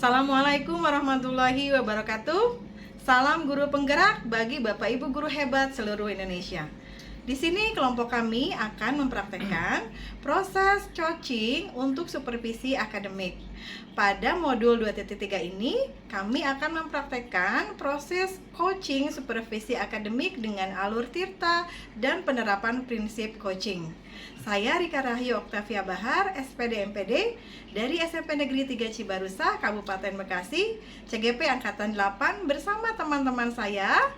Assalamualaikum warahmatullahi wabarakatuh. Salam guru penggerak bagi Bapak Ibu guru hebat seluruh Indonesia. Di sini kelompok kami akan mempraktekkan proses coaching untuk supervisi akademik. Pada modul 2.3 ini, kami akan mempraktekkan proses coaching supervisi akademik dengan alur tirta dan penerapan prinsip coaching. Saya Rika Rahyu Oktavia Bahar, SPD MPD dari SMP Negeri 3 Cibarusa, Kabupaten Bekasi, CGP Angkatan 8 bersama teman-teman Saya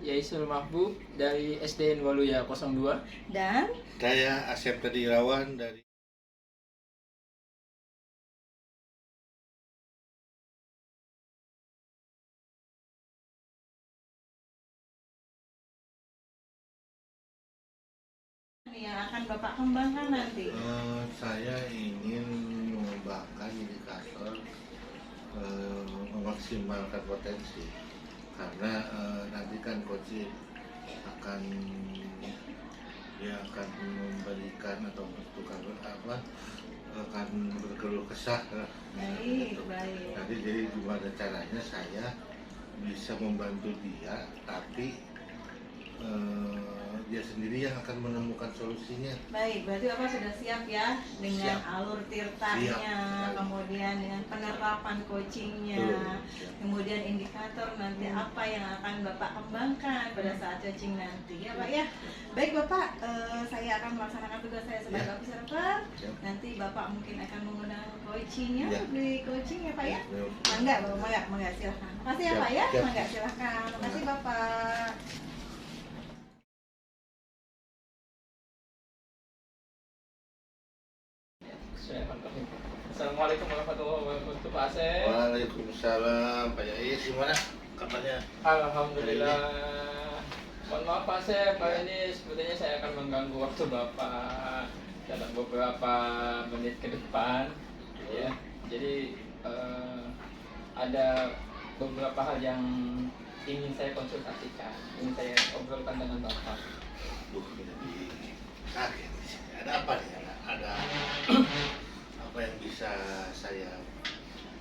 Yaisul Mahbub dari SDN Waluya 02. dan Saya Asep Tedirawan dari yang akan Bapak kembangkan nanti. saya ingin mengembangkan indikator memaksimalkan potensi karena nanti kan coaching akan dia akan memberikan atau bertukar akan berkeluh kesah Baik, gitu. baik. Nanti jadi gimana caranya saya bisa membantu dia tapi dia sendiri yang akan menemukan solusinya. Baik, berarti Bapak sudah siap ya dengan Siap. alur tirtanya, Siap. kemudian dengan penerapan coachingnya, Siap. kemudian indikator nanti apa yang akan Bapak kembangkan pada saat coaching nanti ya Pak ya. Baik Bapak, saya akan melaksanakan tugas saya sebagai Ya. observer. Siap. Nanti Bapak mungkin akan mengundang coachingnya Ya. di coaching ya Pak ya. Ya. Mangga, mangga silahkan. Makasih ya Siap, Pak ya, siap. mangga silahkan. Makasih Bapak. Assalamualaikum warahmatullahi wabarakatuh, Pak Asep. Waalaikumsalam, Pak Yais, gimana kabarnya? Alhamdulillah. Mohon maaf Pak Asep, Pak ini sepertinya saya akan mengganggu waktu Bapak dalam beberapa menit ke depan. Ya, jadi ada beberapa hal yang ingin saya konsultasikan, ingin saya obrolkan dengan Bapak. Jadi kaget di sini. Ada apa nih? Ada apa yang bisa saya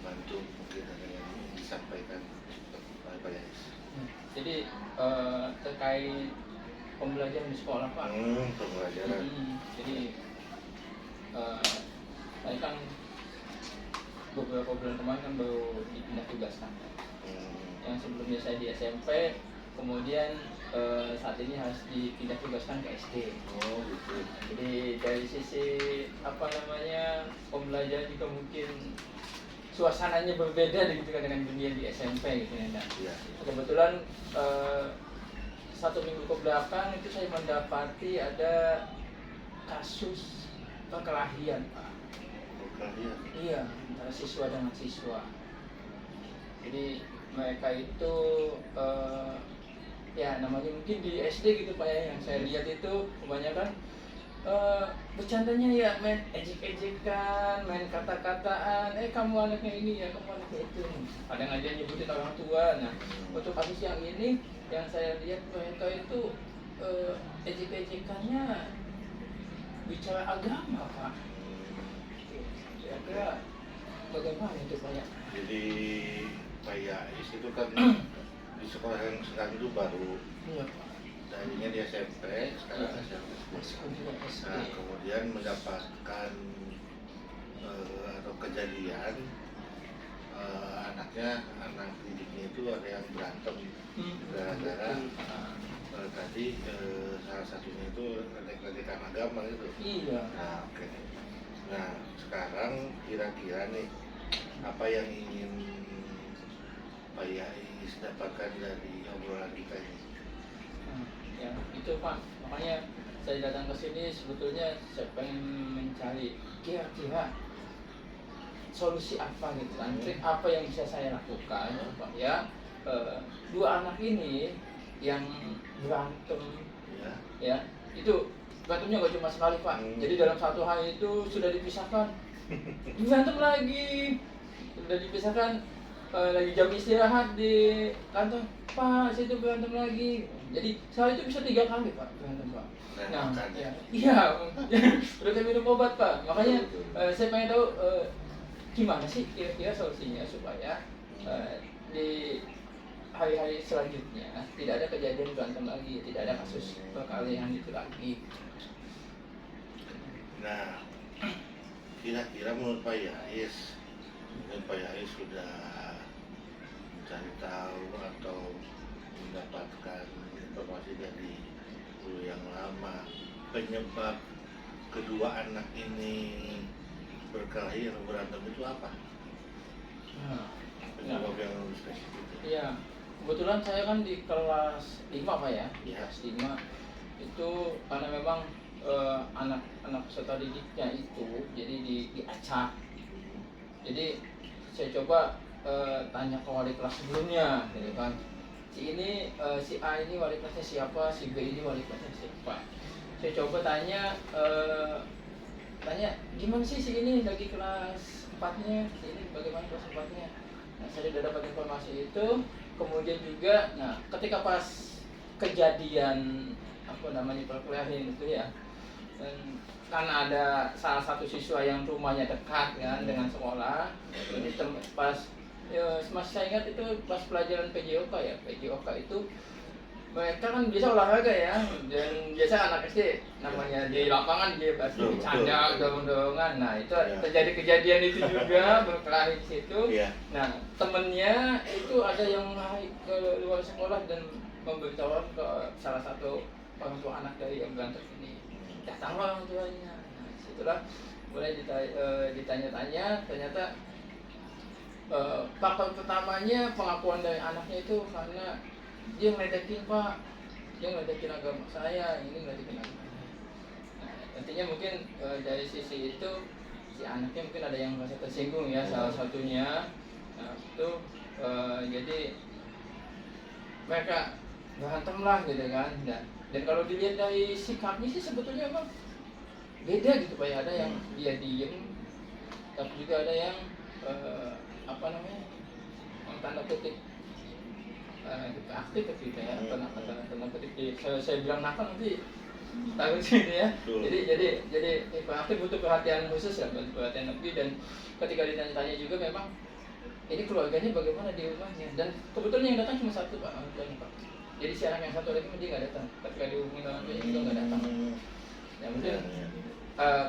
bantu? Mungkin ada yang ingin disampaikan Pak Yais. Jadi terkait pembelajaran di sekolah Pak. Pembelajaran. Jadi saya kan beberapa bulan kemarin kan baru dipindah tugaskan. Yang sebelumnya saya di SMP, kemudian saat ini harus dipindah tugaskan ke SD. Oh gitu. Jadi dari sisi pembelajaran juga mungkin suasananya berbeda gitu kan dengan dunia di SMP gitu ya. Iya. Kebetulan satu minggu ke belakang itu saya mendapati ada kasus perkelahian Pak. Kalian. Iya, antara siswa dengan siswa. Jadi mereka itu ya namanya mungkin di SD gitu Pak ya, yang saya lihat itu kebanyakan bercandanya ya main ejek-ejekan, main kata-kataan, kamu anaknya ini ya, kamu anaknya itu. Kadang aja nyebutin orang tua. Nah, untuk kasus yang ini yang saya lihat mereka itu ejek-ejekannya bicara agama Pak. Kira-kira bagaimana itu Pak ya? Jadi Pak Yais itu kan di sekolah yang sekarang itu baru. Iya Pak. Tadinya di SMP, sekarang SMP. Masukkan juga SD. Nah, kemudian mendapatkan atau kejadian anak didiknya itu ada yang berantem gara-gara tadi salah satunya itu ledek-ledekan agama gitu. Iya. Nah, oke. Nah, sekarang kira-kira nih apa yang ingin Pak Yais dapatkan dari obrolan kita ini? Ya itu Pak, makanya saya datang ke sini sebetulnya saya pengen mencari kira-kira solusi apa gitu kan, trik apa yang bisa saya lakukan Pak ya. Dua anak ini yang berantem ya itu berantemnya gak cuma sekali Pak. Jadi dalam satu hari itu sudah dipisahkan, berantem lagi, sudah dipisahkan, lagi jam istirahat di kantor, Pak situ berantem lagi. Jadi sehari itu bisa 3 kali Pak berantem Pak. Nah, iya, udah kayak minum obat Pak. Makanya saya pengen tahu gimana sih kira-kira solusinya supaya di hari-hari selanjutnya tidak ada kejadian berantem lagi, tidak ada kasus perkelahian itu lagi. Nah, kira-kira menurut Pak Yais, mungkin Pak Yais sudah mencari tahu atau mendapatkan informasi dari guru yang lama, penyebab kedua anak ini berkelahi atau berantem itu apa? Penyebab yang lebih spesifik. Iya, kebetulan saya kan di kelas 5 Pak ya, di Ya. kelas 5 itu karena memang anak-anak peserta didiknya itu jadi diacak. Jadi saya coba tanya ke wali kelas sebelumnya, gitu kan. Si A ini wali kelasnya siapa, si B ini wali kelasnya siapa. Saya coba tanya gimana sih si ini lagi kelas 4-nya, si ini bagaimana kelas 4-nya. Nah, saya sudah dapat informasi itu. Kemudian juga, nah ketika pas kejadian perkelahian itu ya, dan karena ada salah satu siswa yang rumahnya dekat kan dengan sekolah. Ini pas masih saya ingat itu pas pelajaran PJOK ya, PJOK itu mereka kan biasa olahraga ya, dan biasa anak SD namanya di lapangan dia pasti bercanda, dorong-dorongan. Nah itu terjadi kejadian itu juga berkelahi di situ. Nah temennya itu ada yang lari ke luar sekolah dan memberitahukan ke salah satu orang tua anak dari yang berantem ini. Datanglah orang tuanya. Nah situlah mulai ditanya-tanya, ternyata faktor pertamanya pengakuan dari anaknya itu karena dia ngeledekin Pak, dia ngeledekin agama saya, ini ngeledekin agama. Nah, nantinya mungkin dari sisi itu si anaknya mungkin ada yang merasa tersinggung ya, salah satunya. Nah, itu jadi mereka berantem lah gitu kan. Dan kalau dilihat dari sikapnya sih sebetulnya emang beda gitu Pak ya. Ada yang dia diem, tapi juga ada yang tanda kutip aktif gitu ya, tanda kutip saya bilang nakal nanti tahu sih ya. Jadi aktif butuh perhatian khusus ya, butuh perhatian lebih. Dan ketika ditanya-tanya juga memang ini keluarganya bagaimana di rumahnya, dan kebetulan yang datang cuma satu Pak, Pak. Jadi si anak yang satu lagi dia nggak datang, ketika dihubungi orang tuanya juga nggak datang. Ya mungkin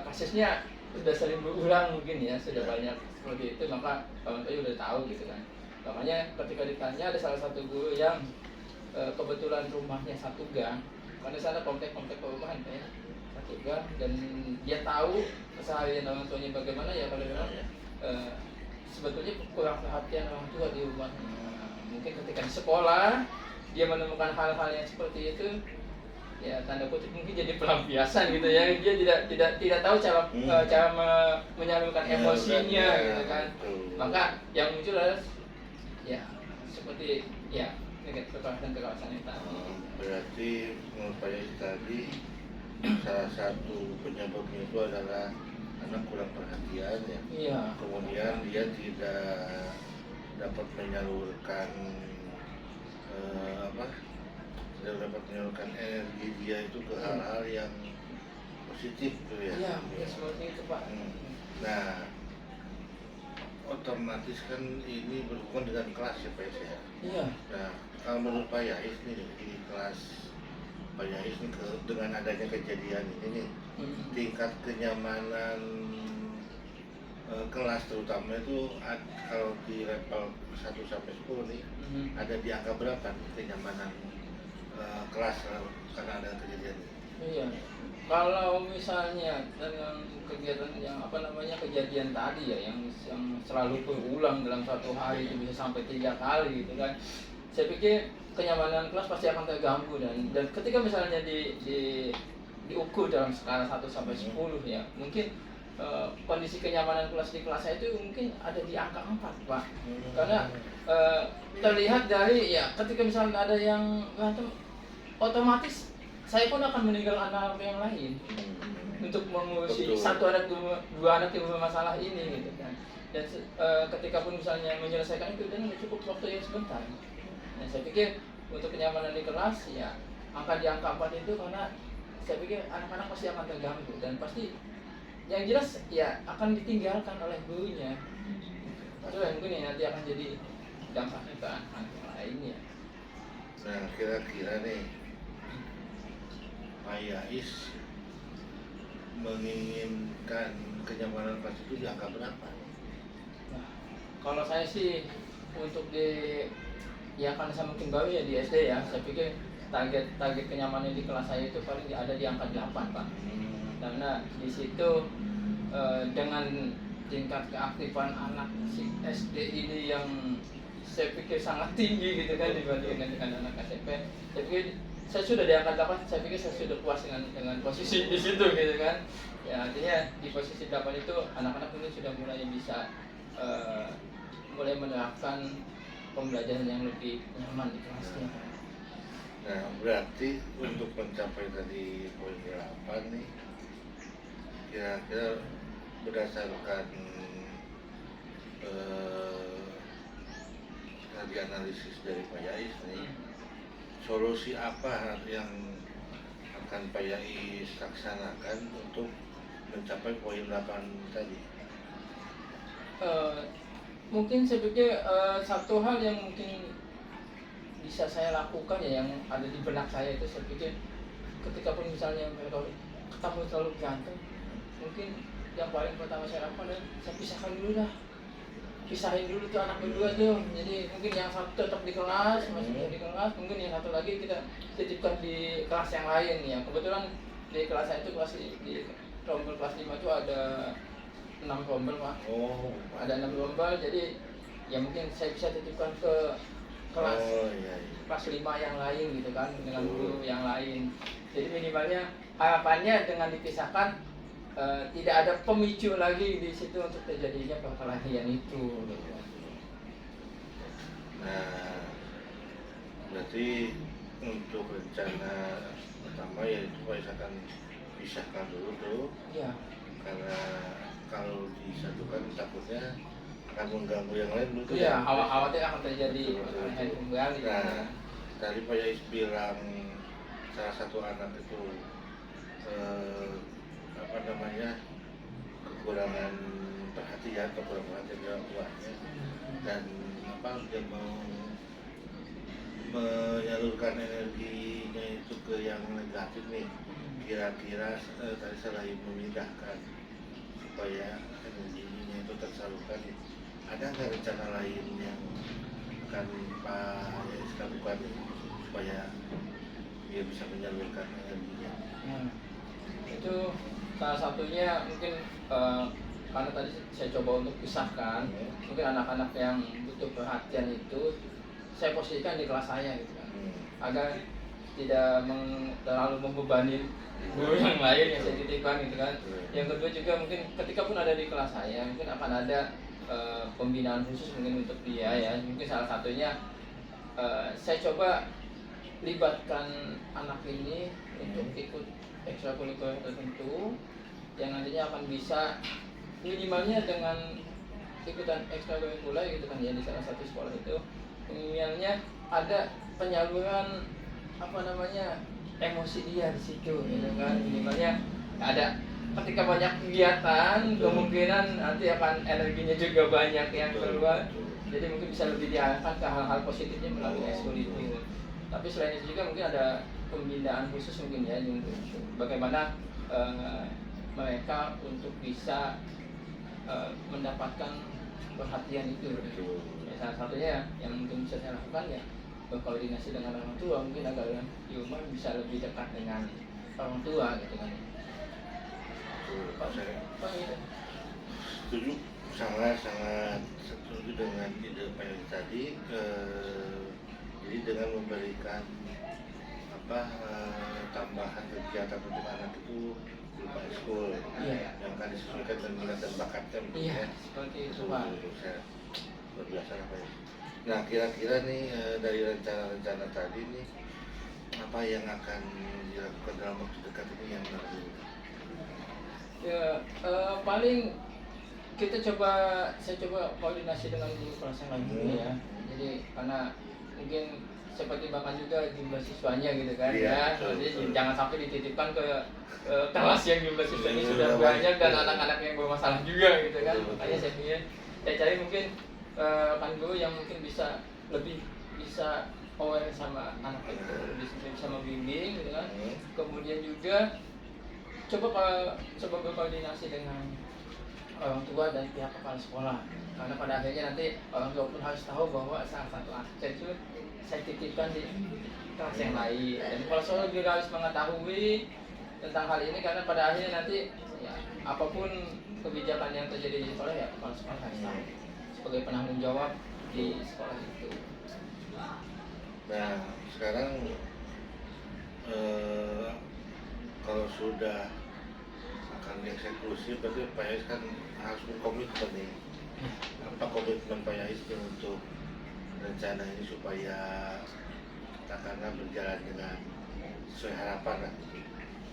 kasusnya sudah sering berulang mungkin ya, sudah banyak seperti itu, maka orang tuanya udah tahu gitu kan. Makanya ketika ditanya ada salah satu guru yang kebetulan rumahnya satu gang, karena sana komplek perumahan ya, satu gang, dan dia tahu keseharian orang tuanya bagaimana ya, kalau memang sebetulnya kurang perhatian orang tua di rumahnya. Mungkin ketika di sekolah dia menemukan hal-hal yang seperti itu, ya tanda kutip mungkin jadi pelampiasan gitu ya, dia tidak tahu cara menyalurkan emosinya gitu kan. Maka yang muncul adalah ya seperti ya kekerasan itu tadi. Berarti menurut Pak Yais tadi salah satu penyebabnya itu adalah anak kurang perhatian ya. Iya. Kemudian dia tidak dapat menyalurkan tidak dapat menyalurkan energi dia itu ke hal-hal yang positif gitu ya. Iya, seperti itu Pak. Nah, otomatis kan ini berhubungan dengan kelas ya Pak Yais ya. Iya. Nah, kalau menurut Pak Yais nih di kelas Pak Yais nih dengan adanya kejadian ini nih, tingkat kenyamanan kelas terutama itu kalau di level 1 sampai 10 nih ada di angka berapa nih kenyamanan kelas karena ada kejadian ini? Iya. Kalau misalnya dengan kegiatan yang kejadian tadi ya, yang selalu berulang dalam satu hari itu bisa sampai 3 kali gitu kan, saya pikir kenyamanan kelas pasti akan terganggu. Dan ketika misalnya diukur dalam skala 1 sampai 10 ya, mungkin kondisi kenyamanan kelas di kelas saya itu mungkin ada di angka 4 Pak. Karena terlihat dari ya ketika misalnya ada yang berantem, otomatis saya pun akan meninggalkan anak yang lain untuk mengurusi satu anak, dua anak yang bermasalah ini gitu kan. Dan ketika pun misalnya menyelesaikan itu dan cukup waktu yang sebentar. Nah, saya pikir untuk kenyamanan di kelas ya angka di angka 4 itu, karena saya pikir anak-anak pasti akan terganggu dan pasti yang jelas ya akan ditinggalkan oleh gurunya. Itu yang mungkin yang nanti akan jadi dampaknya ke anak lainnya. Nah, kira-kira nih Pak Yais menginginkan kenyamanan kelas itu di angka berapa? Nah, kalau saya sih untuk ya kan saya mungkin baru ya di SD ya, saya pikir target kenyamanan di kelas saya itu paling ada di angka 8 Pak. Karena di situ dengan tingkat keaktifan anak si SD ini yang saya pikir sangat tinggi gitu kan dibandingkan dengan anak SMP. Saya pikir saya sudah di angka 8, saya pikir saya sudah puas dengan posisi di situ gitu kan. Ya artinya di posisi 8 itu anak-anak ini sudah mulai bisa mulai menerapkan pembelajaran yang lebih nyaman di kelasnya. Nah, berarti untuk mencapai tadi poin 8 nih, kira-kira berdasarkan tadi analisis dari Pak Yais nih, solusi apa yang akan Pak Yais laksanakan untuk mencapai poin 8 tadi? Mungkin saya pikir satu hal yang mungkin bisa saya lakukan ya yang ada di benak saya itu, saya pikir ketika pun misalnya mereka ketemu terlalu berantem, mungkin yang paling pertama saya lakukan adalah saya pisahin dulu tuh anak berdua tuh. Jadi mungkin yang satu tetap di kelas, masih di kelas, mungkin yang satu lagi kita titipkan di kelas yang lain ya. Kebetulan di kelas saya itu di rombel kelas 5 itu ada 6 rombel Pak. Oh, Ada 6 rombel, jadi ya mungkin saya bisa titipkan ke kelas iya. kelas 5 yang lain gitu kan, dengan guru yang lain. Jadi minimalnya harapannya dengan dipisahkan tidak ada pemicu lagi di situ untuk terjadinya perkelahian itu gitu. Nah, berarti untuk rencana pertama yaitu Pak Yais akan pisahkan dulu tuh, Iya. karena kalau disatukan takutnya akan mengganggu yang lain betul Iya, ya? awalnya akan terjadi Betul, betul, perkelahian betul. kembali. Nah, tadi Pak Yais bilang salah satu anak itu kekurangan perhatian dari orang tuanya, dan dia mau menyalurkan energinya itu ke yang negatif nih. Kira-kira tadi selain memindahkan supaya energinya itu tersalurkan, ada nggak rencana lain yang akan Pak Yais lakukan supaya dia bisa menyalurkan energinya? Itu salah satunya mungkin karena tadi saya coba untuk pisahkan, mungkin anak-anak yang butuh perhatian itu saya posisikan di kelas saya gitu kan, agar tidak terlalu membebani guru yang lain yang saya titipkan gitu kan. Yang kedua juga mungkin ketika pun ada di kelas saya, mungkin akan ada pembinaan khusus mungkin untuk dia ya. Mungkin salah satunya saya coba libatkan anak ini untuk ikut ekstrakurikuler tertentu yang nantinya akan bisa minimalnya dengan ikutan ekstrakurikuler gitu kan ya di salah satu sekolah itu, minimalnya ada penyaluran emosi dia di situ gitu kan. Minimalnya ada, ketika banyak kegiatan kemungkinan nanti akan energinya juga banyak yang keluar, jadi mungkin bisa lebih diarahkan ke hal-hal positifnya melalui ekskul itu. Tapi selain itu juga mungkin ada pembinaan khusus mungkin ya untuk bagaimana mereka untuk bisa mendapatkan perhatian itu. Ya, salah satunya yang mungkin bisa saya lakukan ya berkoordinasi dengan orang tua, mungkin agar di rumah bisa lebih dekat dengan orang tua gitu kan. Saya setuju, sangat setuju dengan ide Pak Yais tadi. Jadi dengan memberikan tambahan kegiatan untuk anak itu berupa ekskul yang akan disesuaikan dengan minat dan bakatnya. Iya, seperti itu Pak. Saya luar biasa Pak Yais. Nah, kira-kira nih dari rencana-rencana tadi nih, apa yang akan dilakukan dalam waktu dekat ini yang baru? Ya, paling saya coba koordinasi dengan guru kelas yang lain dulu ya. Jadi karena mungkin saya pertimbangkan juga jumlah siswanya gitu kan ya. Jadi jangan sampai dititipkan ke kelas yang jumlah siswanya sudah banyak dan anak-anak yang bermasalah juga gitu kan. Makanya saya pikir saya cari mungkin rekan guru yang mungkin bisa lebih bisa aware sama anak itu, bisa membimbing gitu kan. Kemudian juga coba berkoordinasi dengan orang tua dan pihak kepala sekolah, karena pada akhirnya nanti orang tua pun harus tahu bahwa salah satu anak saya itu saya titipkan di kelas yang lain, dan kepala sekolah juga harus mengetahui tentang hal ini, karena pada akhirnya nanti ya, apapun kebijakan yang terjadi di sekolah ya kepala sekolah harus tahu sebagai penanggung jawab di sekolah itu. Nah, sekarang kalau sudah akan dieksekusi, berarti Pak Yais kan harus berkomitmen nih. Apa komitmen Pak Yais untuk rencana ini supaya katakanlah berjalan dengan sesuai harapan lah?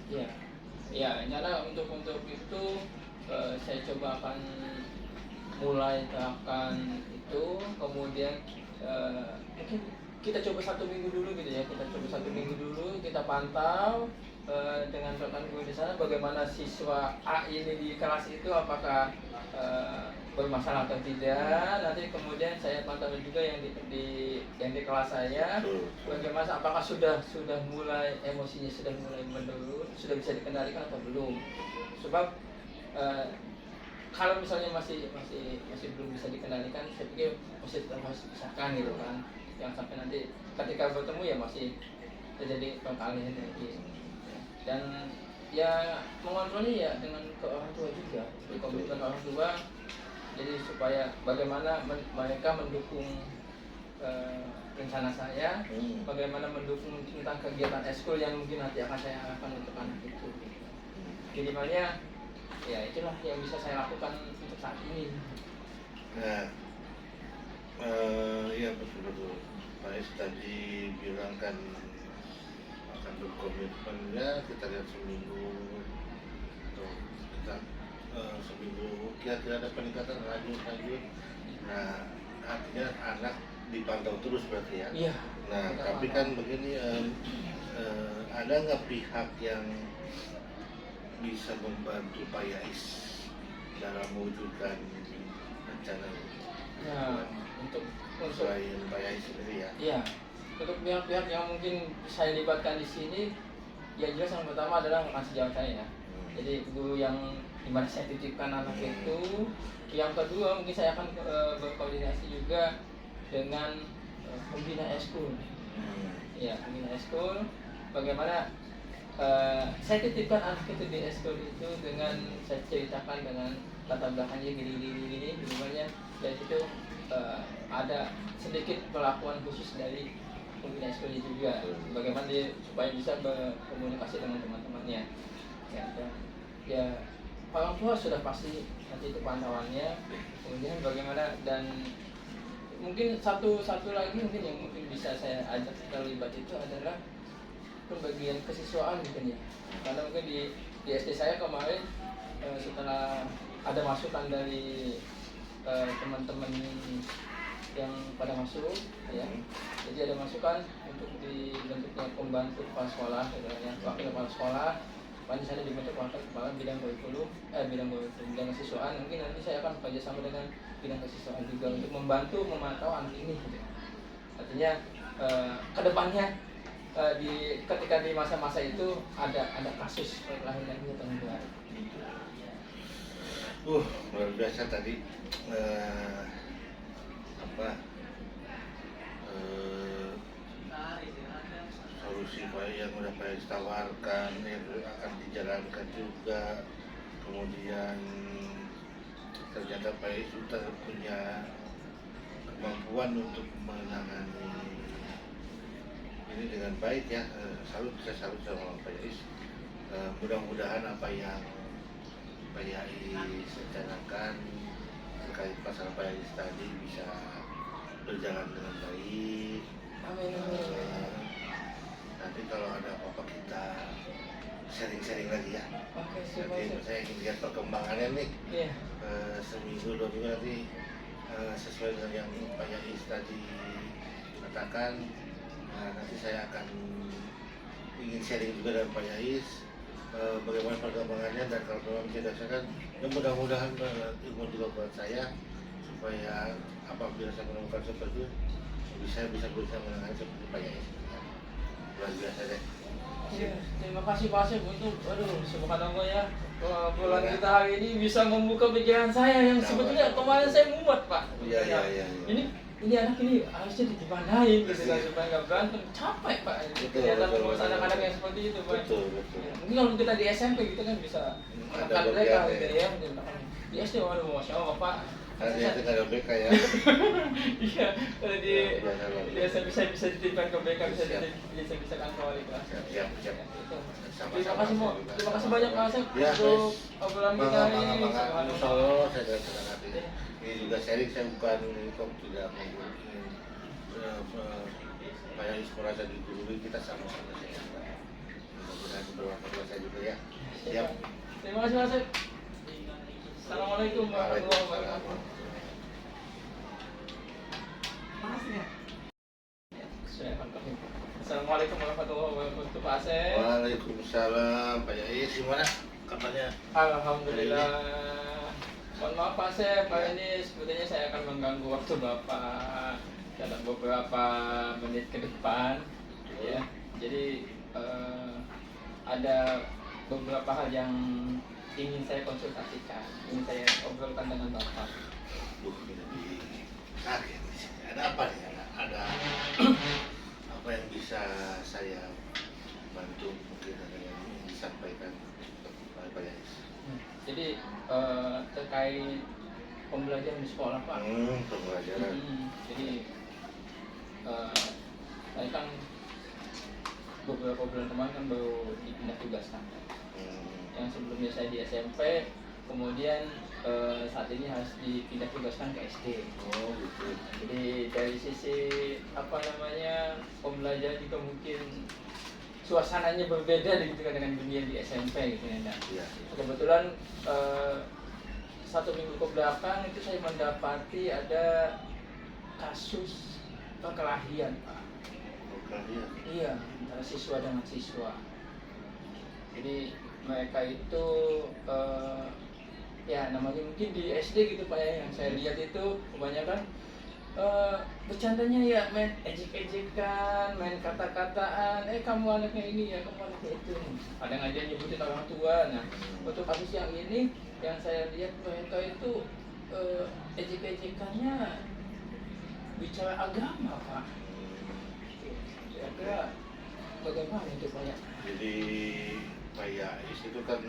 Iya, ya, nyata untuk itu saya coba akan mulai terapkan itu, kemudian mungkin kita coba 1 minggu dulu gitu ya, kita pantau dengan rekan guru di sana bagaimana siswa A ini di kelas itu apakah bermasalah atau tidak. Nanti kemudian saya pantau juga yang di kelas saya, bagaimana apakah sudah mulai emosinya sudah mulai menurun, sudah bisa dikendalikan atau belum. Sebab kalau misalnya masih belum bisa dikendalikan, saya pikir masih tetap harus dipisahkan gitu kan. Yang sampai nanti ketika bertemu ya masih terjadi perkalian lagi. Dan ya mengontrolnya ya dengan ke orang tua juga, komitmen orang tua, jadi supaya bagaimana mereka mendukung rencana saya, bagaimana mendukung tentang kegiatan eskul yang mungkin nanti akan saya arahkan untuk anak itu. Jadi makanya ya itulah yang bisa saya lakukan untuk saat ini. Nah, iya betul. Pak Yais tadi bilang kan akan berkomitmen, ya kita lihat seminggu atau kita seminggu kira-kira ada peningkatan lanjut. Nah, artinya anak dipantau terus berarti ya. Iya. Nah, tapi kan begini, ada nggak pihak yang bisa membantu Pak Yais dalam mewujudkan rencana ini? Nah, untuk selain Pak Yais sendiri ya? Iya, untuk pihak-pihak yang mungkin saya libatkan di sini, ya jelas yang pertama adalah rekan sejawat saya ya. Jadi guru yang dimana saya titipkan anak itu. Yang kedua mungkin saya akan berkoordinasi juga dengan pembina eskul. Ya, pembina eskul. Bagaimana saya titipkan anak itu di eskul itu dengan saya ceritakan dengan latar belakangnya gini, gimana dan itu ada sedikit perlakuan khusus dari pembina eskul itu juga, bagaimana dia supaya bisa berkomunikasi dengan teman-temannya. Ya, orang tua sudah pasti nanti itu pantauannya. Kemudian bagaimana, dan mungkin satu lagi mungkin yang mungkin bisa saya ajak terlibat itu adalah pembagian kesiswaan mungkin ya, karena mungkin di SD saya kemarin setelah ada masukan dari teman-teman yang pada masuk ya, jadi ada masukan untuk dibentuknya pembantu kepala sekolah, wakil kepala sekolah. Di sana dibentuk wakil kepala bidang kurikulum, bidang kesiswaan. Mungkin nanti saya akan bekerja sama dengan bidang kesiswaan juga untuk membantu memantau anak ini. Artinya kedepannya ketika di masa-masa itu ada kasus perkelahian atau enggak. Luar biasa tadi solusi yang udah Pak Yais tawarkan yang akan dijalankan juga. Kemudian ternyata Pak Yais sudah punya kemampuan untuk menangani ini dengan baik ya. Saya salut sama Pak Yais. Mudah-mudahan apa yang Pak Yais rencanakan terkait masalah Pak Yais tadi bisa berjalan dengan baik. Amin. Nanti kalau ada apa-apa kita sharing-sharing lagi ya. Oke, Nanti saya ingin lihat perkembangannya nih. Iya. Seminggu 2 minggu nanti sesuai dengan yang Pak Yais tadi katakan. Nanti saya akan ingin sharing juga dengan Pak Yais bagaimana perkembangannya, dan kalau memang tidak saya kan, mudah-mudahan ilmu juga buat saya supaya apabila saya menemukan seperti itu bisa menangani seperti Pak Yai. Luar biasa deh. Iya, terima kasih Pak Asep untuk, aduh, subhanallah ya, bulan kita hari ini bisa membuka pikiran saya yang sebetulnya kemarin saya mumet Pak. Iya. Ini anak ini harusnya digimanain gitu kan supaya nggak berantem, capek Pak. Ternyata mengurus anak-anak yang seperti itu Pak. Betul. Ya, mungkin kalau kita di SMP gitu kan bisa menekan mereka gitu ya. Di SD waduh masya Allah Pak. Karena dia itu nggak ada BK ya. Iya, kalau di SMP bisa dititipkan ke BK, bisa kan ke wali kelas. Siap. Terima kasih Mo, terima kasih banyak Pak Asep Ya, untuk obrolan kita ini. Insya Allah saya dengan senang hati. Ini juga sharing, saya bukan kok tidak mau supaya inspirasi di guru kita sama-sama saya. Mudah-mudahan bermanfaat buat saya juga ya. Siap. Terima kasih Pak Asep. Assalamualaikum warahmatullahi wabarakatuh. Makasih ya. Assalamualaikum warahmatullahi wabarakatuh Pak Asep. Waalaikumsalam Pak Yai, gimana kabarnya? Alhamdulillah. Mohon maaf Pak Asep, hari ini sebetulnya saya akan mengganggu waktu Bapak dalam beberapa menit ke depan. Ya, jadi ada beberapa hal yang ingin saya konsultasikan, ingin saya obrolkan dengan Bapak. Ini kaget di sini. Ada apa nih? Ada apa yang bisa saya bantu mungkin ada yang ingin disampaikan oleh Pak Yai? Jadi terkait pembelajaran di sekolah Pak. Pembelajaran. Jadi saya kan beberapa bulan kemarin kan baru dipindah tugaskan. Yang sebelumnya saya di SMP, kemudian saat ini harus dipindah tugaskan ke SD. Oh gitu. Jadi dari sisi apa namanya pembelajaran juga mungkin suasananya berbeda gitu kan dengan dunia di SMP gitu ya. Iya. Kebetulan 1 minggu ke belakang itu saya mendapati ada kasus perkelahian Pak. Perkelahian. Iya, antara siswa dengan siswa. Jadi mereka itu ya namanya mungkin di SD gitu Pak ya, yang saya lihat itu kebanyakan bercandanya ya main ejek-ejekan, main kata-kataan, kamu anaknya ini ya, kamu anaknya itu. Kadang aja nyebutin orang tua. Nah, untuk kasus yang ini yang saya lihat mereka itu ejek-ejekannya bicara agama Pak. Kira-kira bagaimana itu Pak ya? Jadi Pak Yais itu kan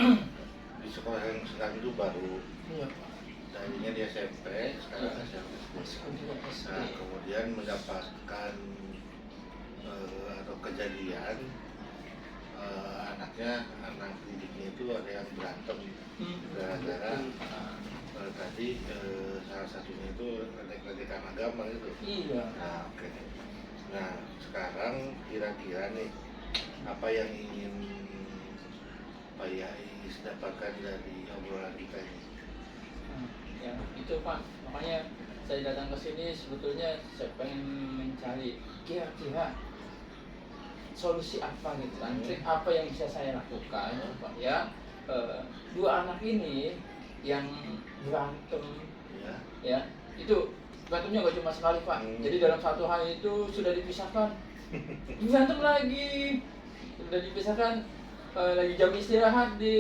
di sekolah yang sedang itu baru. Iya Pak. Tadinya di SMP, sekarang SMP. Nah, kemudian mendapatkan atau kejadian anak didiknya itu ada yang berantem gara-gara tadi salah satunya itu ledek-ledekan agama itu. Iya. Nah, oke. Nah, sekarang kira-kira nih apa yang ingin Pak Yais dapatkan dari obrolan kita ini? Ya itu Pak, makanya saya datang ke sini sebetulnya saya pengen mencari kira-kira solusi apa gitu kan, trik apa yang bisa saya lakukan Pak ya. Dua anak ini yang berantem ya itu berantemnya nggak cuma sekali Pak. Jadi dalam satu hari itu sudah dipisahkan, berantem lagi, sudah dipisahkan, lagi jam istirahat di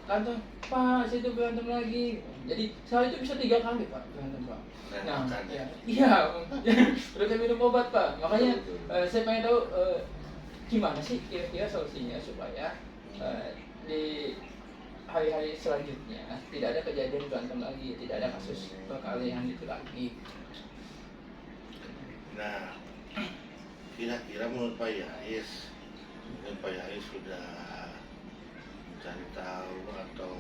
kantor Pak, situ berantem lagi. Jadi sehari itu bisa 3 kali Pak berantem Pak. Nah, ya, iya, udah kayak minum obat Pak. Makanya saya pengen tahu gimana sih kira-kira solusinya supaya di hari-hari selanjutnya tidak ada kejadian berantem lagi, tidak ada kasus perkelahian itu lagi. Nah, kira-kira menurut Pak Yais, mungkin Pak Yais sudah mencari tahu atau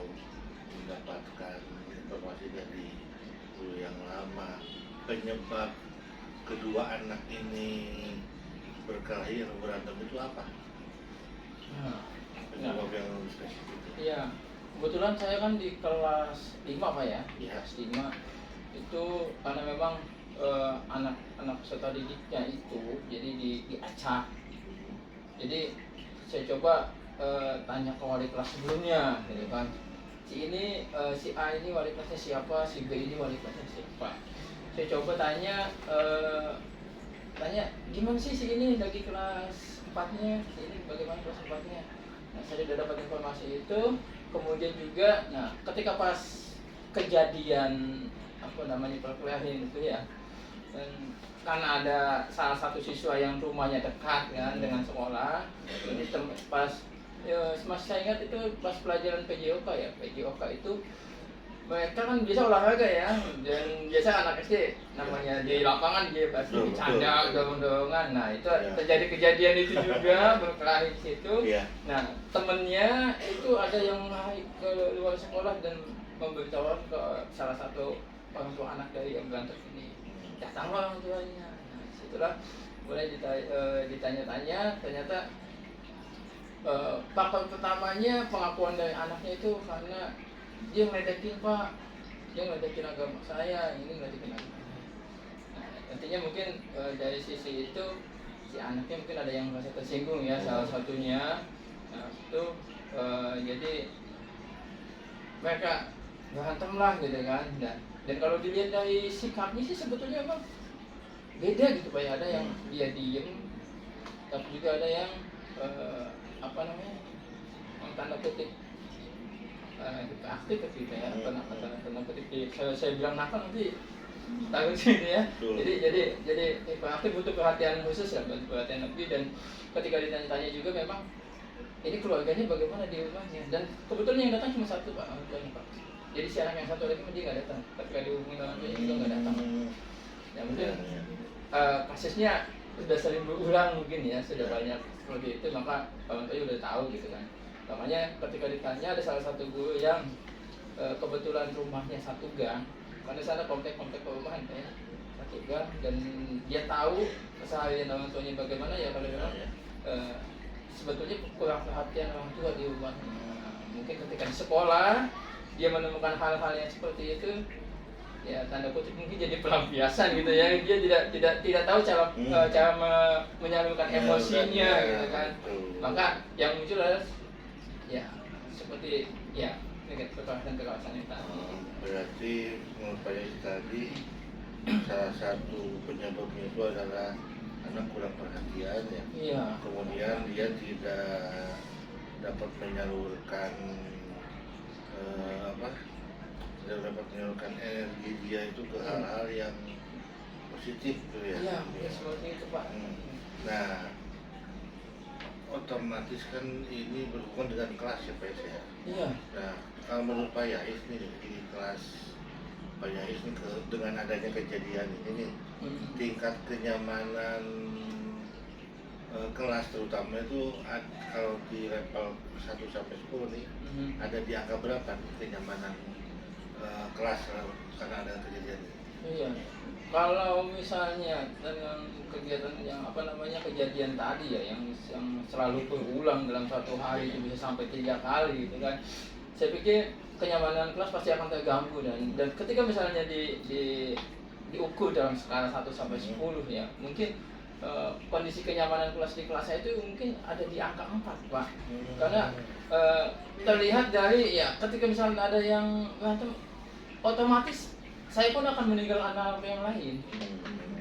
mendapatkan informasi dari guru yang lama penyebab kedua anak ini berkelahi atau berantem itu apa? Penyebab yang spesifik. Iya, kebetulan saya kan di kelas 5 Pak ya, di Ya. kelas 5 itu karena memang anak-anak peserta didiknya itu jadi diacak. Jadi saya coba tanya ke wali kelas sebelumnya gitu kan, si A ini wali kelasnya siapa, si B ini wali kelasnya siapa. saya coba tanya gimana sih si ini lagi kelas 4-nya, si ini bagaimana kelas 4-nya. Nah, saya sudah dapat informasi itu. Kemudian juga, nah ketika pas kejadian perkelahian itu ya, dan karena ada salah satu siswa yang rumahnya dekat kan dengan sekolah, jadi pas masih saya ingat itu pas pelajaran PJOK ya, PJOK itu mereka kan biasa olahraga ya, dan biasa anak SD namanya di lapangan dia pasti bercanda, dorong-dorongan. Nah itu terjadi kejadian itu juga berkelahi di situ. Nah temennya itu ada yang naik ke luar sekolah dan memberitahukan ke salah satu orang tua anak dari yang berantem ini, datanglah orang tuanya. Nah situlah mulai ditanya-tanya, ternyata faktor pertamanya pengakuan dari anaknya itu karena dia ngeledekin pak, dia ngeledekin agama saya, ini ngeledekin agama. Nah, artinya mungkin dari sisi itu si anaknya mungkin ada yang merasa tersinggung ya, salah satunya. Nah itu jadi mereka berantem lah gitu kan. Dan kalau dilihat dari sikapnya sih sebetulnya emang beda gitu pak ya, ada yang dia diem, tapi juga ada yang tanda kutip aktif gitu ya, tanda kutip saya bilang nakal nanti takut sini ya. Jadi aktif butuh perhatian khusus ya, butuh perhatian lebih. Dan ketika ditanya-tanya juga memang ini keluarganya bagaimana di rumahnya, dan kebetulan yang datang cuma satu pak, orang tuanya pak. Jadi si anak yang satu lagi dia nggak datang, ketika dihubungi orang tuanya juga nggak datang. Ya mungkin kasusnya sudah sering berulang mungkin ya, sudah banyak seperti itu, maka orang tuanya udah tahu gitu kan. Makanya ketika ditanya ada salah satu guru yang kebetulan rumahnya satu gang, karena sana komplek-komplek perumahan ya, satu gang, dan dia tahu keseharian orang tuanya bagaimana ya, kalau memang sebetulnya kurang perhatian orang tua di rumah. Mungkin ketika di sekolah dia menemukan hal-hal yang seperti itu, ya tanda kutip mungkin jadi pelampiasan gitu ya, dia tidak tahu cara menyalurkan emosinya gitu kan. Maka yang muncul adalah ya seperti ya kekerasan itu. Berarti menurut Pak Yais tadi salah satu penyebabnya itu adalah anak kurang perhatian ya. Iya. Kemudian dia tidak dapat menyalurkan tidak dapat menyalurkan energi dia itu ke hal-hal yang positif gitu ya. Iya, seperti itu Pak. Nah, otomatis kan ini berhubungan dengan kelas ya Pak Yais ya. Iya. Nah, kalau menurut Pak Yais nih di kelas Pak Yais nih dengan adanya kejadian ini nih, tingkat kenyamanan kelas terutama itu kalau di level 1 sampai 10 nih ada di angka berapa nih kenyamanan kelas karena ada kejadian ini? Iya. Kalau misalnya dengan kegiatan yang kejadian tadi ya, yang selalu berulang dalam satu hari itu bisa sampai 3 kali gitu kan, saya pikir kenyamanan kelas pasti akan terganggu. Dan ketika misalnya diukur dalam skala 1 sampai 10 ya, mungkin kondisi kenyamanan kelas di kelas saya itu mungkin ada di angka 4 Pak. Karena terlihat dari ya ketika misalnya ada yang berantem, otomatis saya pun akan meninggalkan anak yang lain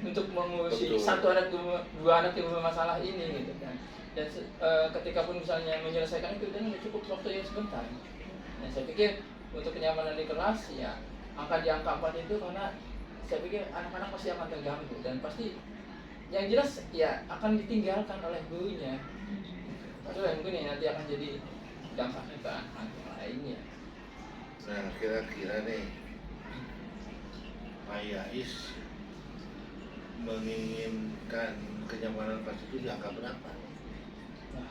untuk mengurusi satu anak, dua anak yang bermasalah ini gitu kan. Dan ketika pun misalnya menyelesaikan itu dan cukup waktu yang sebentar. Nah, saya pikir untuk kenyamanan di kelas ya di angka 4 itu, karena saya pikir anak-anak pasti akan terganggu dan pasti yang jelas ya akan ditinggalkan oleh gurunya. Itu yang mungkin nanti akan jadi dampaknya ke anak lainnya. Nah, kira-kira nih Pak Yais menginginkan kenyamanan kelas itu di angka berapa? Nah,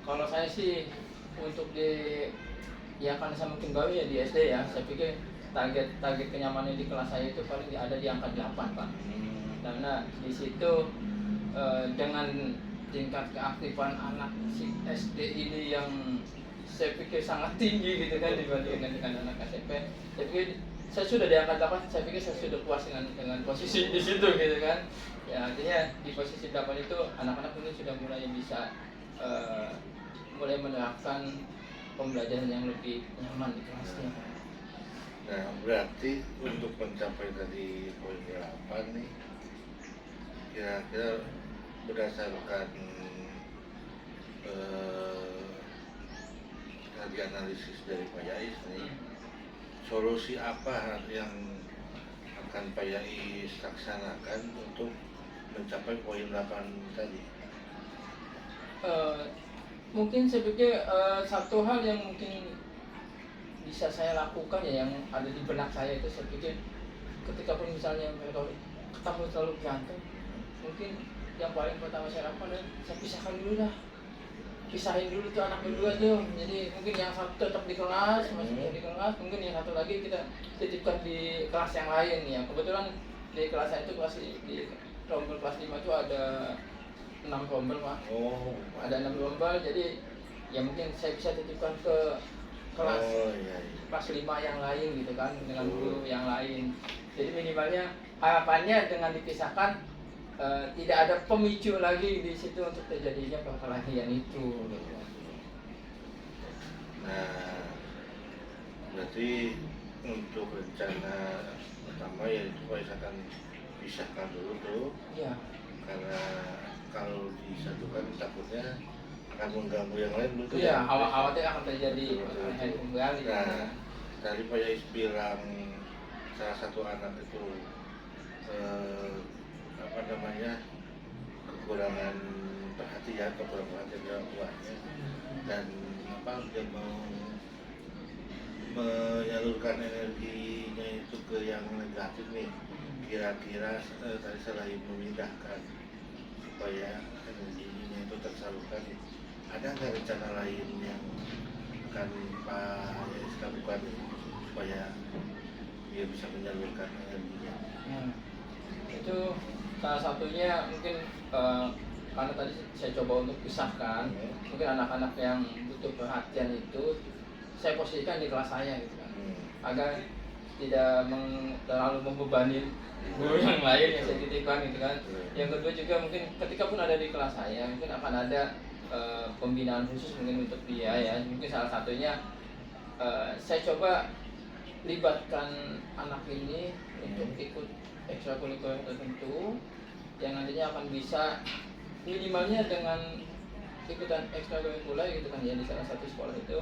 kalau saya sih untuk karena saya mungkin baru ya di SD ya, saya pikir target kenyamanan di kelas saya itu paling ada di angka 8 Pak. Karena di situ dengan tingkat keaktifan anak si SD ini yang saya pikir sangat tinggi gitu kan dibandingkan dengan anak SMP, saya pikir saya sudah di angka 8, saya pikir saya sudah puas dengan posisi di situ gitu kan. Ya artinya di posisi 8 itu anak-anak ini sudah mulai bisa mulai menerapkan pembelajaran yang lebih nyaman di kelasnya. Nah, berarti untuk mencapai tadi poin 8 nih, kira-kira berdasarkan tadi analisis dari Pak Yais nih, solusi apa yang akan Pak Yais laksanakan untuk mencapai poin 8 tadi? Mungkin saya pikir satu hal yang mungkin bisa saya lakukan ya, yang ada di benak saya itu, saya pikir ketika pun misalnya mereka ketemu terlalu berantem, mungkin yang paling pertama saya lakukan adalah saya pisahkan dulu dah, pisahin dulu tuh anak berdua tuh. Jadi mungkin yang satu tetap di kelas, masih di kelas, mungkin yang satu lagi kita titipkan di kelas yang lain ya. Kebetulan di kelas saya itu kelas di rombel kelas 5 itu ada 6 rombel Pak. Oh, Ada 6 rombel, jadi ya mungkin saya bisa titipkan ke kelas iya. kelas 5 yang lain gitu kan, dengan guru yang lain. Jadi minimalnya harapannya dengan dipisahkan tidak ada pemicu lagi di situ untuk terjadinya perkelahian itu. Nah, berarti untuk rencana pertama yaitu Pak Yais akan pisahkan dulu tuh, Iya. karena kalau disatukan takutnya akan mengganggu yang lain betul Iya, ya? khawatir akan terjadi Betul, betul, perkelahian betul. kembali. Nah, tadi Pak Yais bilang salah satu anak itu apa namanya, kekurangan perhatian atau kurang perhatian dari orang tuanya, dan apa dia mau menyalurkan energinya itu ke yang negatif nih. Kira-kira tadi selain memindahkan supaya energinya itu tersalurkan, ada nggak rencana lain yang akan Pak Yais lakukan supaya dia bisa menyalurkan energinya? Itu salah satunya mungkin karena tadi saya coba untuk pisahkan, mungkin anak-anak yang butuh perhatian itu saya posisikan di kelas saya gitu kan, agar tidak terlalu membebani guru yang lain yang saya titipkan gitu kan. Yang kedua juga mungkin ketika pun ada di kelas saya, mungkin akan ada pembinaan khusus mungkin untuk dia ya. Mungkin salah satunya saya coba libatkan anak ini untuk ikut ekstrakurikuler tertentu yang nantinya akan bisa minimalnya dengan ikutan ekstrakurikuler gitu kan ya, di salah satu sekolah itu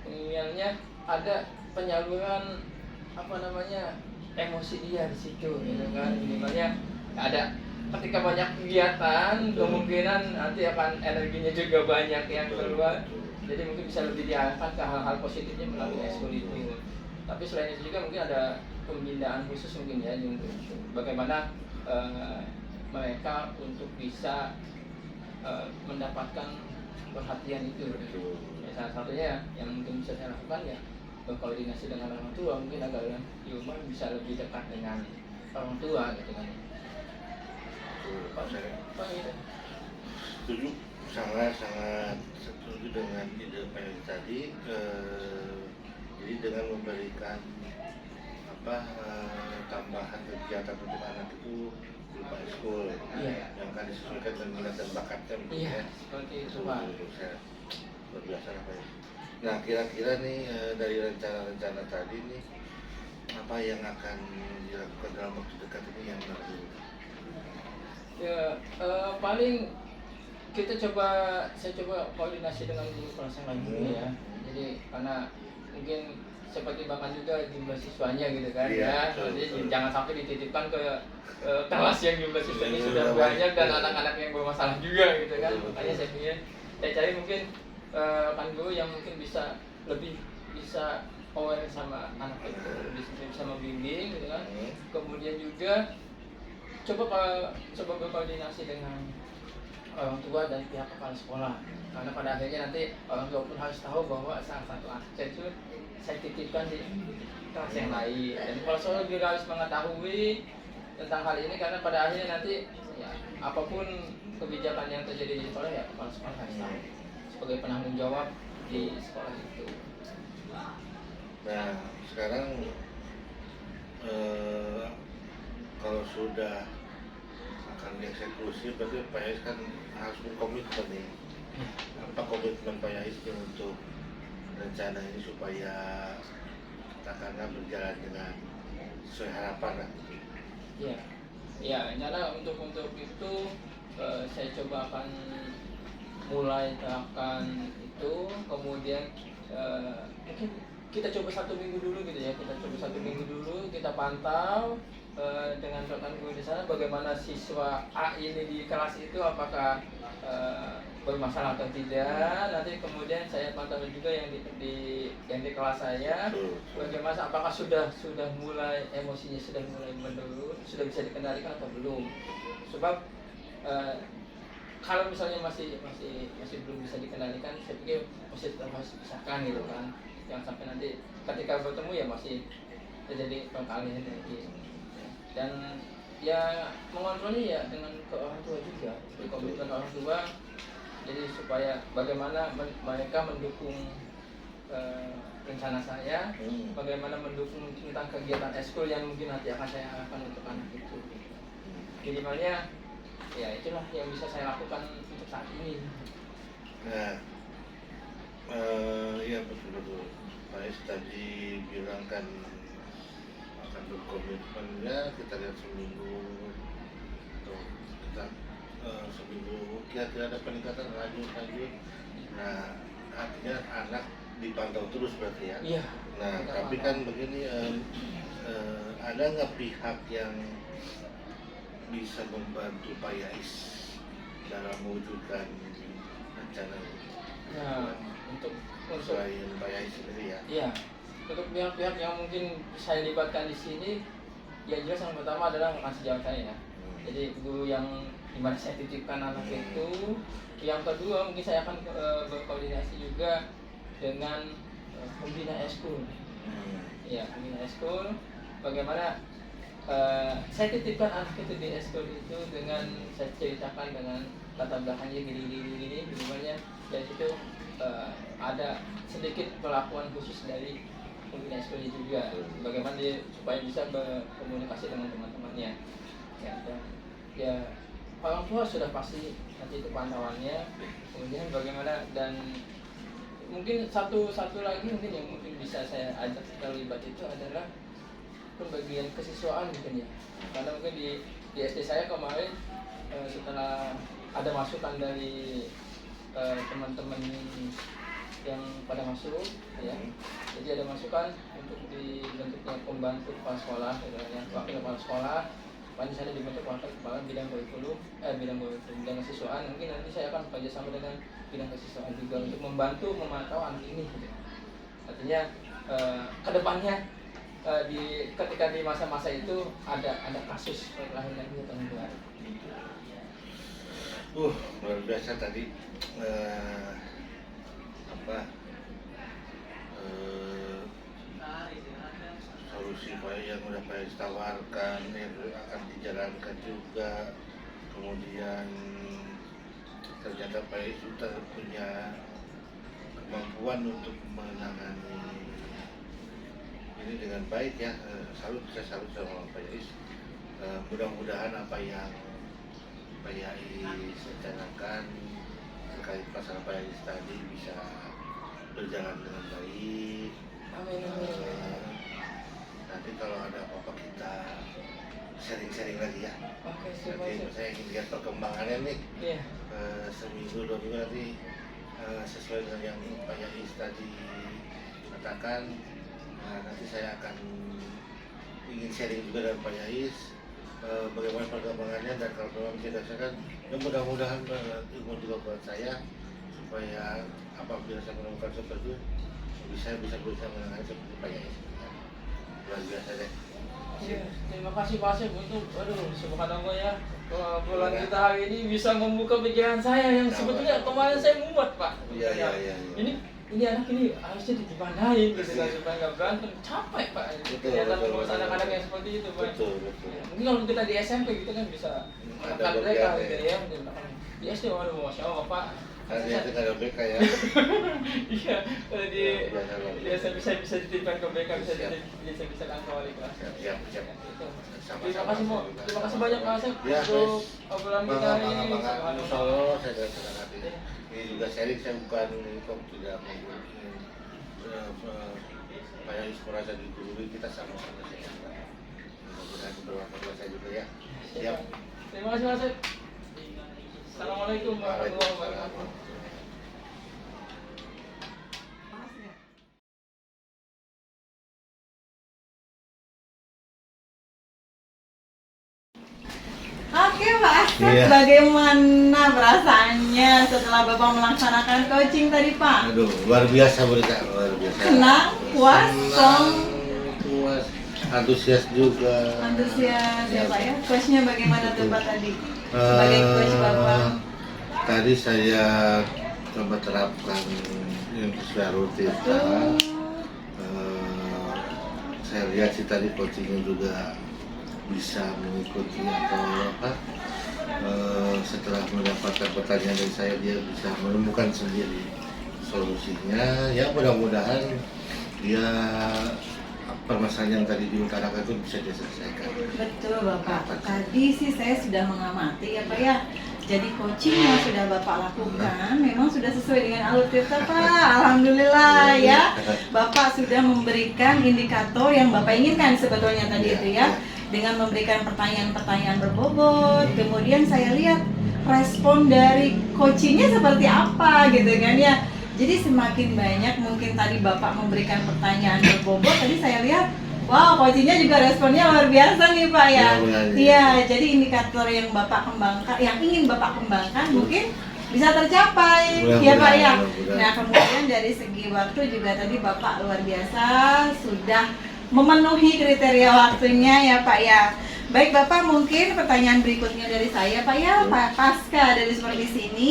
minimalnya ada penyaluran apa namanya emosi dia di situ gitu kan. Minimalnya ada, ketika banyak kegiatan kemungkinan nanti akan energinya juga banyak yang keluar, jadi mungkin bisa lebih diarahkan ke hal-hal positifnya melalui ekskul itu. Tapi selain itu juga mungkin ada pembinaan khusus mungkin ya, untuk bagaimana mereka untuk bisa mendapatkan perhatian itu. Ya, salah satunya yang mungkin bisa saya lakukan ya berkoordinasi dengan orang tua, mungkin agar di rumah bisa lebih dekat dengan orang tua gitu kan. Pak, saya setuju, sangat setuju dengan ide Pak Yais tadi. Jadi dengan memberikan apa tambahan kegiatan untuk anak itu berupa ekskul yang akan disesuaikan dengan minat dan bakatnya. Iya, seperti itu Pak. Saya luar biasa Pak Yais. Nah, kira-kira nih dari rencana-rencana tadi nih, apa yang akan dilakukan dalam waktu dekat ini yang baru? Ya, paling saya coba koordinasi dengan guru kelas yang lain dulu ya. Jadi karena mungkin saya pertimbangkan juga jumlah siswanya gitu kan Iya, ya. betul, Jadi betul. jangan sampai dititipkan ke kelas yang jumlah siswanya sudah banyak dan anak-anak yang bermasalah juga gitu kan. Betul, Makanya betul. saya cari mungkin kan guru yang mungkin bisa lebih bisa aware sama anak itu, bisa membimbing gitu kan. Kemudian juga coba berkoordinasi dengan orang tua dan pihak kepala sekolah, karena pada akhirnya nanti orang tua pun harus tahu bahwa salah satu anak saya itu saya titipkan di kelas yang lain, dan kepala sekolah juga harus mengetahui tentang hal ini, karena pada akhirnya nanti ya, apapun kebijakan yang terjadi di sekolah ya kepala sekolah harus tahu sebagai penanggung jawab di sekolah itu. Nah, sekarang kalau sudah akan dieksekusi, berarti Pak Yais kan harus berkomitmen nih. Apa komitmen Pak Yais untuk rencana ini supaya katakanlah berjalan dengan sesuai harapan lah. Ya, ya, rencana untuk itu saya coba akan mulai terapkan itu, kemudian mungkin kita coba 1 minggu dulu gitu ya, kita coba 1 minggu dulu, kita pantau dengan rekan guru di sana bagaimana siswa A ini di kelas itu apakah bermasalah atau tidak. Nanti kemudian saya pantau juga yang di kelas saya, bagaimana apakah sudah mulai emosinya sudah mulai menurun, sudah bisa dikendalikan atau belum. Sebab kalau misalnya masih belum bisa dikendalikan, saya pikir masih tetap harus dipisahkan gitu kan. Jangan sampai nanti ketika bertemu ya masih terjadi perkalian lagi. Dan ya mengontrolnya ya dengan ke orang tua juga, jadi komitmen orang tua, jadi supaya bagaimana mereka mendukung rencana saya, bagaimana mendukung tentang kegiatan eskul yang mungkin nanti akan saya arahkan untuk anak itu. Minimalnya ya itulah yang bisa saya lakukan untuk saat ini. Nah, ya betul. Pak Is tadi bilang kan akan berkomitmen, ya kita lihat seminggu atau kita seminggu kira-kira ada peningkatan lanjut. Nah, artinya anak dipantau terus berarti ya. Iya. Nah, tapi kan begini, ada nggak pihak yang bisa membantu Pak Yais dalam mewujudkan rencana ini? Nah, untuk Selain Pak Yais sendiri ya? Iya, untuk pihak-pihak yang mungkin saya libatkan di sini, yang jelas yang pertama adalah rekan sejawat saya. Jadi guru yang dimana saya titipkan anak itu. Yang kedua mungkin saya akan berkoordinasi juga dengan pembina eskul. Ya, pembina eskul. Bagaimana saya titipkan anak itu di eskul itu dengan saya ceritakan dengan latar belakangnya gini, bagaimana dari situ ada sedikit perlakuan khusus dari pembina eskulnya juga, bagaimana dia supaya bisa berkomunikasi dengan teman-temannya. Ya, orang tua sudah pasti nanti itu pantauannya. Kemudian bagaimana, dan mungkin satu lagi mungkin yang mungkin bisa saya ajak terlibat itu adalah pembagian kesiswaan mungkin ya, karena mungkin di SD saya kemarin setelah ada masukan dari teman-teman yang pada masuk ya, jadi ada masukan untuk dibentuknya pembantu kepala sekolah, wakil kepala sekolah. Di sana dibentuk wakil kepala bidang kurikulum, bidang kesiswaan. Mungkin nanti saya akan bekerjasama dengan bidang kesiswaan juga untuk membantu memantau anak ini gitu. Artinya kedepannya ketika di masa-masa itu ada kasus lahir lagi atau enggak. Luar biasa tadi solusi yang udah Pak Yais tawarkan yang akan dijalankan juga. Kemudian ternyata Pak Yais sudah punya kemampuan untuk menangani ini dengan baik ya. Saya salut sama Pak Yais. Mudah-mudahan apa yang Pak Yais rencanakan terkait masalah Pak Yais tadi bisa berjalan dengan baik. Amin. Nanti kalau ada apa-apa kita sharing-sharing lagi ya. Oke, Nanti saya ingin lihat perkembangannya nih. Iya. Seminggu 2 minggu nanti sesuai dengan yang Pak Yais tadi katakan. Nanti saya akan ingin sharing juga dengan Pak Yais bagaimana perkembangannya, dan kalau memang tidak saya kan mudah-mudahan ilmu juga buat saya supaya apabila saya menemukan seperti itu bisa menangani seperti Pak Yais. Luar biasa deh. Iya, terima kasih Pak Asep untuk subhanallah ya, bulan kita hari ini bisa membuka pikiran saya yang sebetulnya kemarin saya mumet Pak. Iya. Ini anak ini harusnya dipandai gitu kan, supaya nggak berantem, capek Pak. Ternyata mengurus anak-anak yang seperti itu Pak. Betul. Ya, mungkin kalau kita di SMP gitu kan bisa menekan mereka gitu ya. Di SD waduh masya Allah Pak. Nanti ada BK ya. Iya, kalau di SMP saya bisa dititipkan ke BK, bisa kan ke wali kelas. Siap. Terima kasih banyak Pak Asep untuk obrolan kita hari ini. Saya ini juga sharing, saya bukan tidak ingin supaya inspirasi di guru kita sama-sama sehat. Mudah-mudahan bermanfaat saya juga ya. Siap. Terima kasih Mas. Assalamualaikum warahmatullahi wabarakatuh. Oke Pak Asep, Iya. bagaimana perasaannya setelah Bapak melaksanakan coaching tadi Pak? Aduh, luar biasa berita, luar biasa. Senang, puas, Senang, puas, antusias juga. antusias ya Pak ya. Coachnya bagaimana tuh Pak tadi? Sebagai coach Bapak. Tadi saya coba terapkan yang sesuai rutin. Betul. Saya lihat sih tadi coachingnya juga bisa mengikuti atau apa, setelah mendapatkan pertanyaan dari saya dia bisa menemukan sendiri solusinya. Ya mudah-mudahan dia permasalahan yang tadi diutarakan itu bisa diselesaikan. Betul Bapak. Tadi sih saya sudah mengamati ya Pak ya. Jadi coaching yang sudah Bapak lakukan memang sudah sesuai dengan alur kita Pak. Alhamdulillah ya. Bapak sudah memberikan indikator yang Bapak inginkan sebetulnya tadi itu ya. Dengan memberikan pertanyaan-pertanyaan berbobot. Kemudian saya lihat respon dari coachingnya seperti apa gitu kan ya. Jadi semakin banyak mungkin tadi Bapak memberikan pertanyaan berbobot, tadi saya lihat wow, coachingnya juga responnya luar biasa nih Pak ya. Iya, jadi indikator yang Bapak kembangkan, yang ingin Bapak kembangkan mungkin bisa tercapai, ya Pak ya. Nah kemudian dari segi waktu juga tadi Bapak luar biasa sudah memenuhi kriteria waktunya ya Pak ya. Baik Bapak, mungkin pertanyaan berikutnya dari saya Pak ya, Pak pasca dari seperti sini.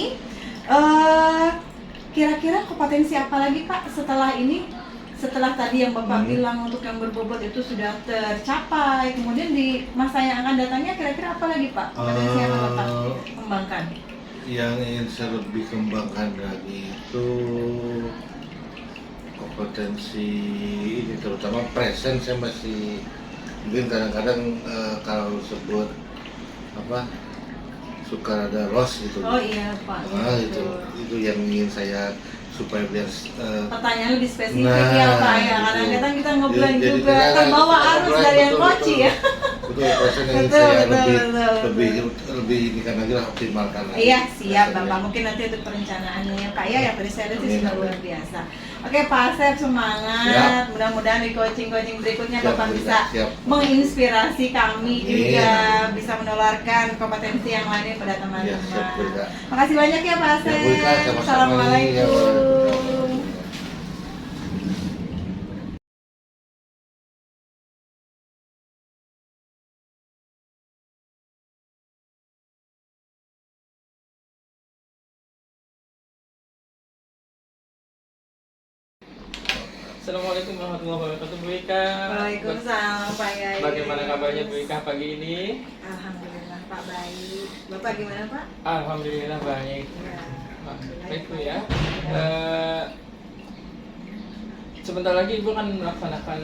Kira-kira kompetensi apa lagi Pak setelah ini? Setelah tadi yang Bapak bilang untuk yang berbobot itu sudah tercapai, kemudian di masa yang akan datangnya kira-kira apa lagi Pak? Kompetensi apa Bapak kembangkan? Yang ingin saya lebih kembangkan lagi itu kompetensi ini, terutama present. Saya masih mungkin kadang-kadang kalau sebut apa suka ada loss gitu. Oh iya Pak. Nah, itu yang ingin saya supaya biar pertanyaan lebih spesifik ya Pak ya. Kadang-kadang kita ngobrol juga terbawa arus dari yang coach ya. Betul, present yang saya lebih ini kan lagi lah, optimalkan lagi. Iya siap Bapak, mungkin nanti untuk perencanaannya ya Pak ya, yang tadi saya lihat sih sudah luar biasa. Oke Pak Asep, semangat, mudah-mudahan di coaching-coaching berikutnya Bapak bisa menginspirasi kami juga, bisa menularkan kompetensi yang lainnya pada teman-teman. Makasih banyak ya Pak Asep. Assalamualaikum. Assalamualaikum warahmatullahi wabarakatuh Bu Ika. Waalaikumsalam Pak Yai. Bagaimana kabarnya Bu Ika pagi ini? Alhamdulillah Pak baik. Bapak gimana Pak? Alhamdulillah baik. Ya. Baik Bu ya. Sebentar lagi Ibu akan melaksanakan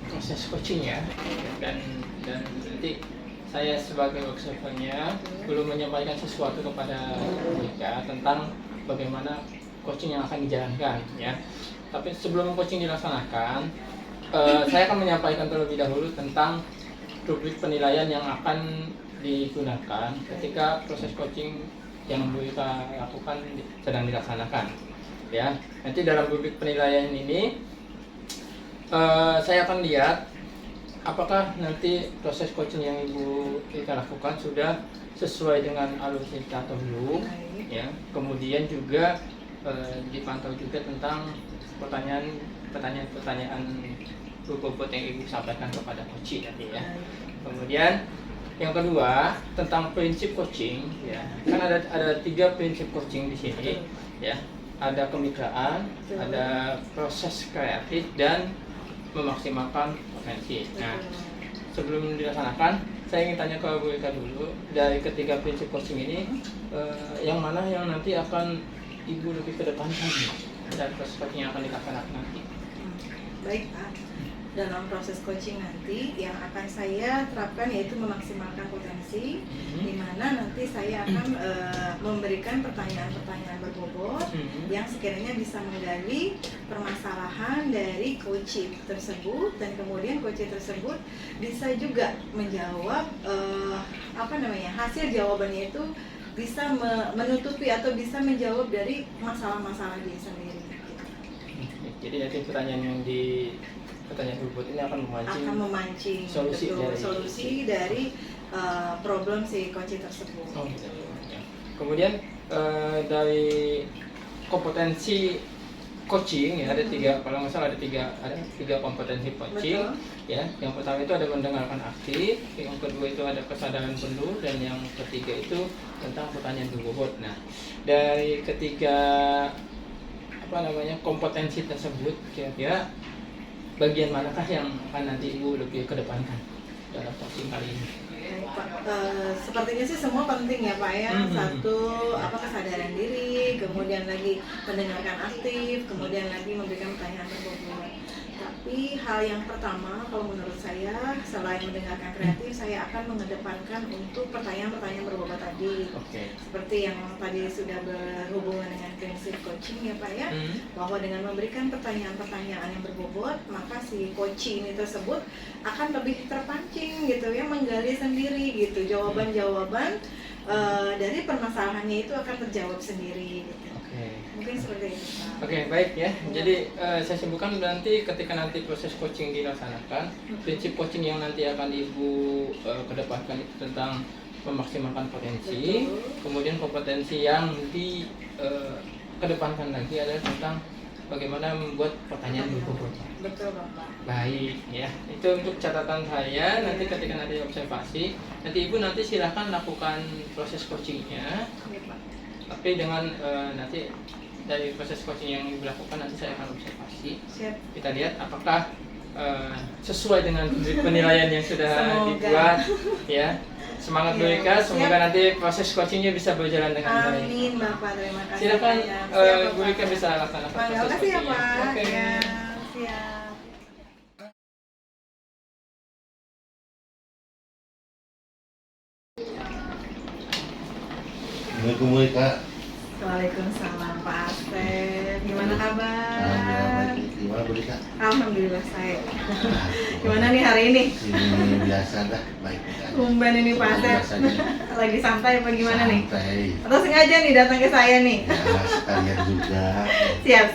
proses coaching ya, dan nanti saya sebagai workshopernya belum menyampaikan sesuatu kepada Bu Ika tentang bagaimana coaching yang akan dijalankan ya. Tapi sebelum coaching dilaksanakan, saya akan menyampaikan terlebih dahulu tentang rubrik penilaian yang akan digunakan ketika proses coaching yang Bu Ika lakukan sedang dilaksanakan. Ya, nanti dalam rubrik penilaian ini saya akan lihat apakah nanti proses coaching yang Ibu Ika lakukan sudah sesuai dengan alur cerita atau belum. Ya, kemudian juga dipantau juga tentang pertanyaan berbobot yang Ibu sampaikan kepada coach tadi ya. Kemudian yang kedua tentang prinsip coaching ya. Kan ada 3 prinsip coaching di sini ya. Ada kemitraan, ada proses kreatif dan memaksimalkan potensi. Nah, sebelum dilaksanakan saya ingin tanya ke Bu Ika dulu, dari ketiga prinsip coaching ini yang mana yang nanti akan Ibu lebih kedepankan dari proses coaching yang akan dilaksanakan nanti? Baik Pak. dalam proses coaching nanti yang akan saya terapkan yaitu memaksimalkan potensi, di mana nanti saya akan memberikan pertanyaan-pertanyaan berbobot yang sekiranya bisa menggali permasalahan dari coaching tersebut, dan kemudian coaching tersebut bisa juga menjawab hasil jawabannya itu bisa menutupi atau bisa menjawab dari masalah-masalah diri sendiri. Jadi nanti pertanyaan berbobot ini akan memancing solusi dari problem si coaching tersebut. Oh, gitu. Kemudian dari kompetensi coaching ya ada tiga, kalau nggak salah ada tiga kompetensi coaching. Betul. Ya, yang pertama itu ada mendengarkan aktif, yang kedua itu ada kesadaran penuh, dan yang ketiga itu tentang pertanyaan berbobot. Nah, dari ketiga kompetensi tersebut, kira-kira bagian manakah yang akan nanti Ibu lebih kedepankan dalam coaching kali ini? Sepertinya sih semua penting ya Pak ya. Satu, kesadaran diri, kemudian lagi mendengarkan aktif, kemudian lagi memberikan pertanyaan berbobot. Tapi hal yang pertama kalau menurut saya, selain mendengarkan kreatif, saya akan mengedepankan untuk pertanyaan-pertanyaan berbobot tadi. Seperti yang tadi sudah berhubungan dengan prinsip coaching ya Pak ya, bahwa dengan memberikan pertanyaan-pertanyaan yang berbobot, maka si coaching ini tersebut akan lebih terpancing gitu ya, menggali sendiri gitu, jawaban-jawaban dari permasalahannya itu akan terjawab sendiri gitu. Mungkin seperti itu Pak. Oke, baik ya. Jadi saya simpulkan nanti ketika nanti proses coaching dilaksanakan, prinsip coaching yang nanti akan Ibu kedepankan itu tentang memaksimalkan potensi. Kemudian kompetensi yang kedepankan lagi adalah tentang bagaimana membuat pertanyaan berbobot. Betul Bapak. Baik ya, itu untuk catatan saya. Nanti ketika nanti observasi, nanti Ibu nanti silahkan lakukan proses coachingnya. Tapi dengan nanti dari proses coaching yang dilakukan nanti saya akan observasi. Siap. Kita lihat apakah sesuai dengan penilaian yang sudah dibuat ya. Semangat Bu Rika, semoga nanti proses coachingnya bisa berjalan dengan baik. Amin Bapak, terima kasih. Silakan Siap, Bu Rika bisa laksanakan proses terima kasih ya coachingnya. Pak. Oke. Ya, siap. Assalamualaikum Bu Rika. Waalaikumsalam Pak Asep. Gimana kabar? Alhamdulillah baik. Gimana Bu Rika? Alhamdulillah saya. Gimana nih hari ini? Ini biasa dah, baik. Tumben ini Pak Asep. Lagi santai apa gimana nih? Santai. Atau sengaja nih datang ke saya nih? Ya, sekalian juga. Siap.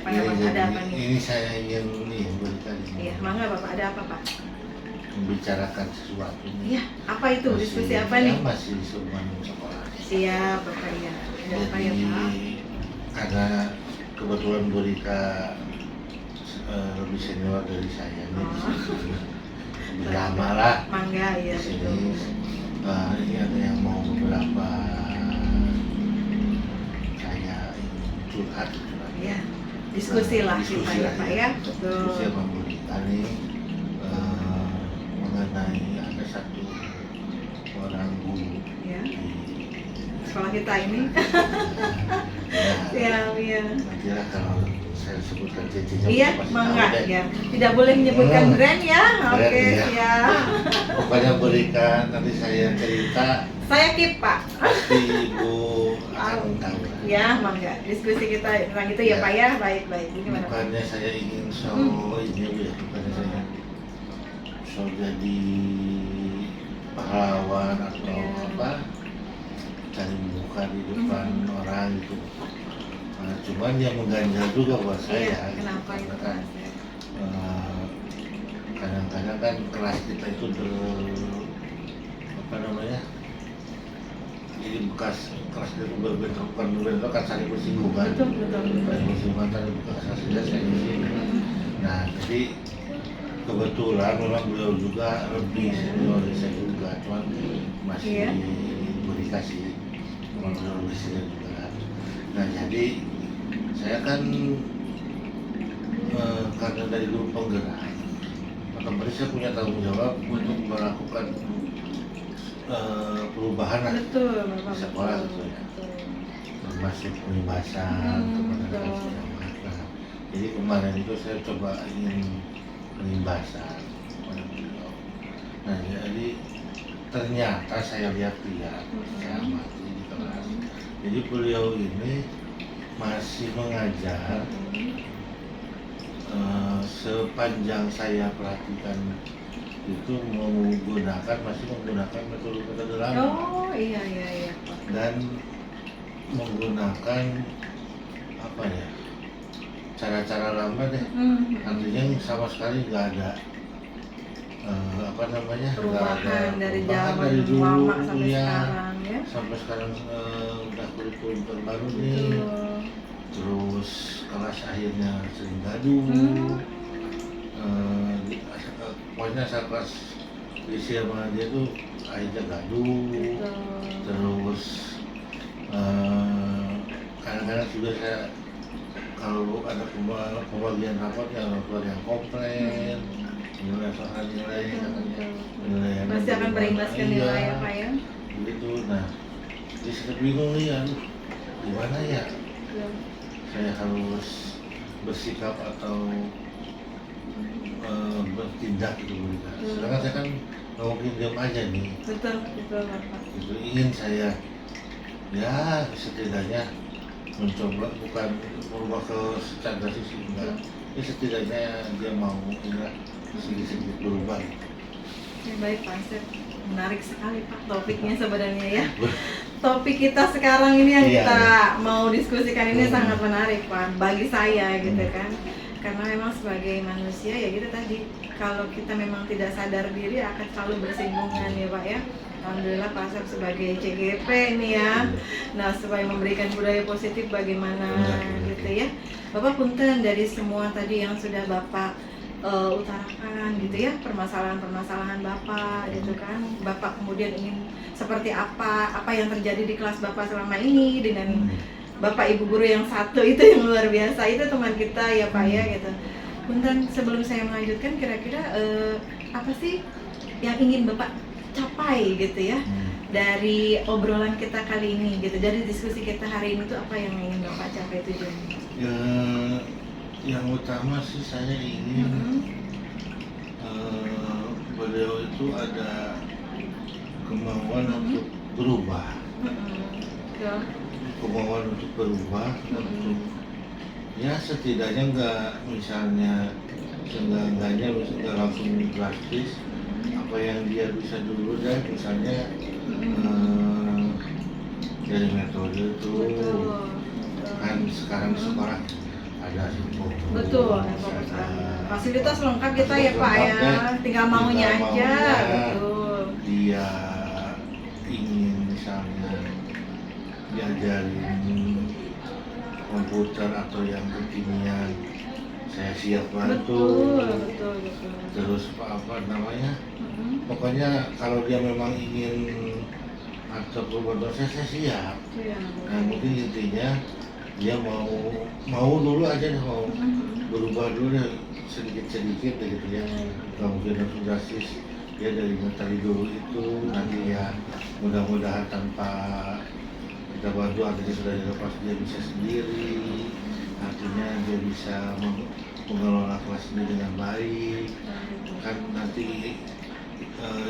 Pak Ya, Ahmad, ada apa nih? Ini saya ingin nih Bu Rika di sini. Iya, mangga Bapak, ada apa Pak? Membicarakan sesuatu. Iya, apa itu? Diskusi apa nih? Masih seumuran sekolah. Siap Bapak ya. Ada apa ya Pak? Karena kebetulan Bu Rika lebih senior dari saya nih di sini. Lebih lama lah Mangga ya. di sini. Ini ada yang mau beberapa saya ingin curhat. Iya. Diskusi lah kita ya Pak ya. Diskusi Betul. sama Bu Rika nih mengenai ada satu orang guru Ya. di Sekolah kita ini. ya, Iya. nantilah kalau saya sebutkan CC-nya Iya, pasti mangga tahu deh. ya. Tidak boleh menyebutkan brand ya. Brand, Oke, ya. siap. Pokoknya berikan nanti saya cerita Saya keep Pak. pasti Ibu akan tahu. Ya, mangga. Diskusi kita tentang itu ya Ya. Pak ya. Baik. Gimana Pak? Bukannya saya ingin ini Bu ya, bukannya saya jadi pahlawan atau Ya. apa cari muka di depan orang gitu. Nah, cuman yang mengganjal juga buat saya. Iya, kenapa itu Karena Pak kan, Asep? kadang-kadang kan kelas kita itu jadi bekas kelas itu berbentuk kan saling bersinggungan. Betul. Saling bersinggungan tadi bekas hasilnya saya di sini. Nah jadi kebetulan memang beliau juga lebih senior dari saya juga, cuman masih Iya. dikasih memang beliau lebih senior juga. Nah jadi saya kan karena dari guru penggerak, otomatis saya punya tanggung jawab untuk melakukan perubahan lah Betul, Bapak. sekolah gitu ya, termasuk pembebasan kepada betul. segala macam. Nah, jadi kemarin itu saya coba ingin pelimbasan kepada beliau. Nah jadi ternyata saya lihat-lihat, saya amati di kelas. Jadi beliau ini masih mengajar sepanjang saya perhatikan itu masih menggunakan metode lama. Oh iya Pak. Dan menggunakan apa ya, cara-cara lama deh. Artinya sama sekali nggak ada perubahan dari perubahan zaman dari dulu, lama sampai ya. sekarang ya. Sampai sekarang udah kurikulum terbaru nih. Betul. Terus kelas akhirnya sering gaduh. Pokoknya saat kelas di sama dia tuh akhirnya gaduh. Betul. Terus kadang-kadang juga saya kalau ada pembagian rapat ya orang tua yang komplain, nilai soal nilai yang Pasti akan berimbas ke nilai ya Pak ya. begitu. Nah jadi saya bingung nih, aduh gimana ya saya harus bersikap atau bertindak gitu berita. Sedangkan saya kan nggak mungkin diam aja nih. Betul Pak. Itu ingin saya ya setidaknya mencoba, bukan merubah ke secara drastis enggak. Ya setidaknya dia mau sedikit-sedikit berubah gitu. Ya, baik Pak Asep, menarik sekali Pak topiknya sebenarnya ya. Topik kita sekarang ini yang Iya, kita mau diskusikan ini sangat menarik Pak bagi saya gitu kan. Karena memang sebagai manusia ya gitu tadi, kalau kita memang tidak sadar diri akan selalu bersinggungan ya Pak ya. Alhamdulillah Pak Asep sebagai CGP ini ya. Nah, supaya memberikan budaya positif bagaimana gitu ya. Bapak punten dari semua tadi yang sudah Bapak utarakan gitu ya, permasalahan-permasalahan Bapak gitu kan. Bapak kemudian ingin seperti apa yang terjadi di kelas Bapak selama ini dengan Bapak Ibu guru yang satu itu yang luar biasa, itu teman kita ya Pak ya gitu. Punten, sebelum saya melanjutkan kira-kira apa sih yang ingin Bapak capai gitu ya dari obrolan kita kali ini gitu, dari diskusi kita hari ini tuh apa yang ingin Bapak capai tujuannya? Yang utama sih saya ingin beliau itu ada kemauan untuk berubah, kemauan untuk berubah, untuk ya setidaknya enggaknya misalnya langsung drastis. Apa yang dia bisa dulu deh, misalnya dari metode itu kan sekarang sekolah ada Simfokus. Betul, fasilitas lengkap kita ya Pak ya, tinggal maunya aja. Betul. Dia ingin misalnya diajarin komputer atau yang kekinian, saya siap bantu. Betul. Terus apa namanya? Pokoknya kalau dia memang ingin atau perubahan saya siap. Nah mungkin intinya dia mau dulu aja deh, mau berubah dulu deh sedikit deh gitu ya. Nggak mungkin langsung drastis. Dia dari materi dulu itu nanti ya mudah-mudahan tanpa kita bantu artinya sudah dilepas dia bisa sendiri, artinya dia bisa mengelola kelas ini dengan baik, kan nanti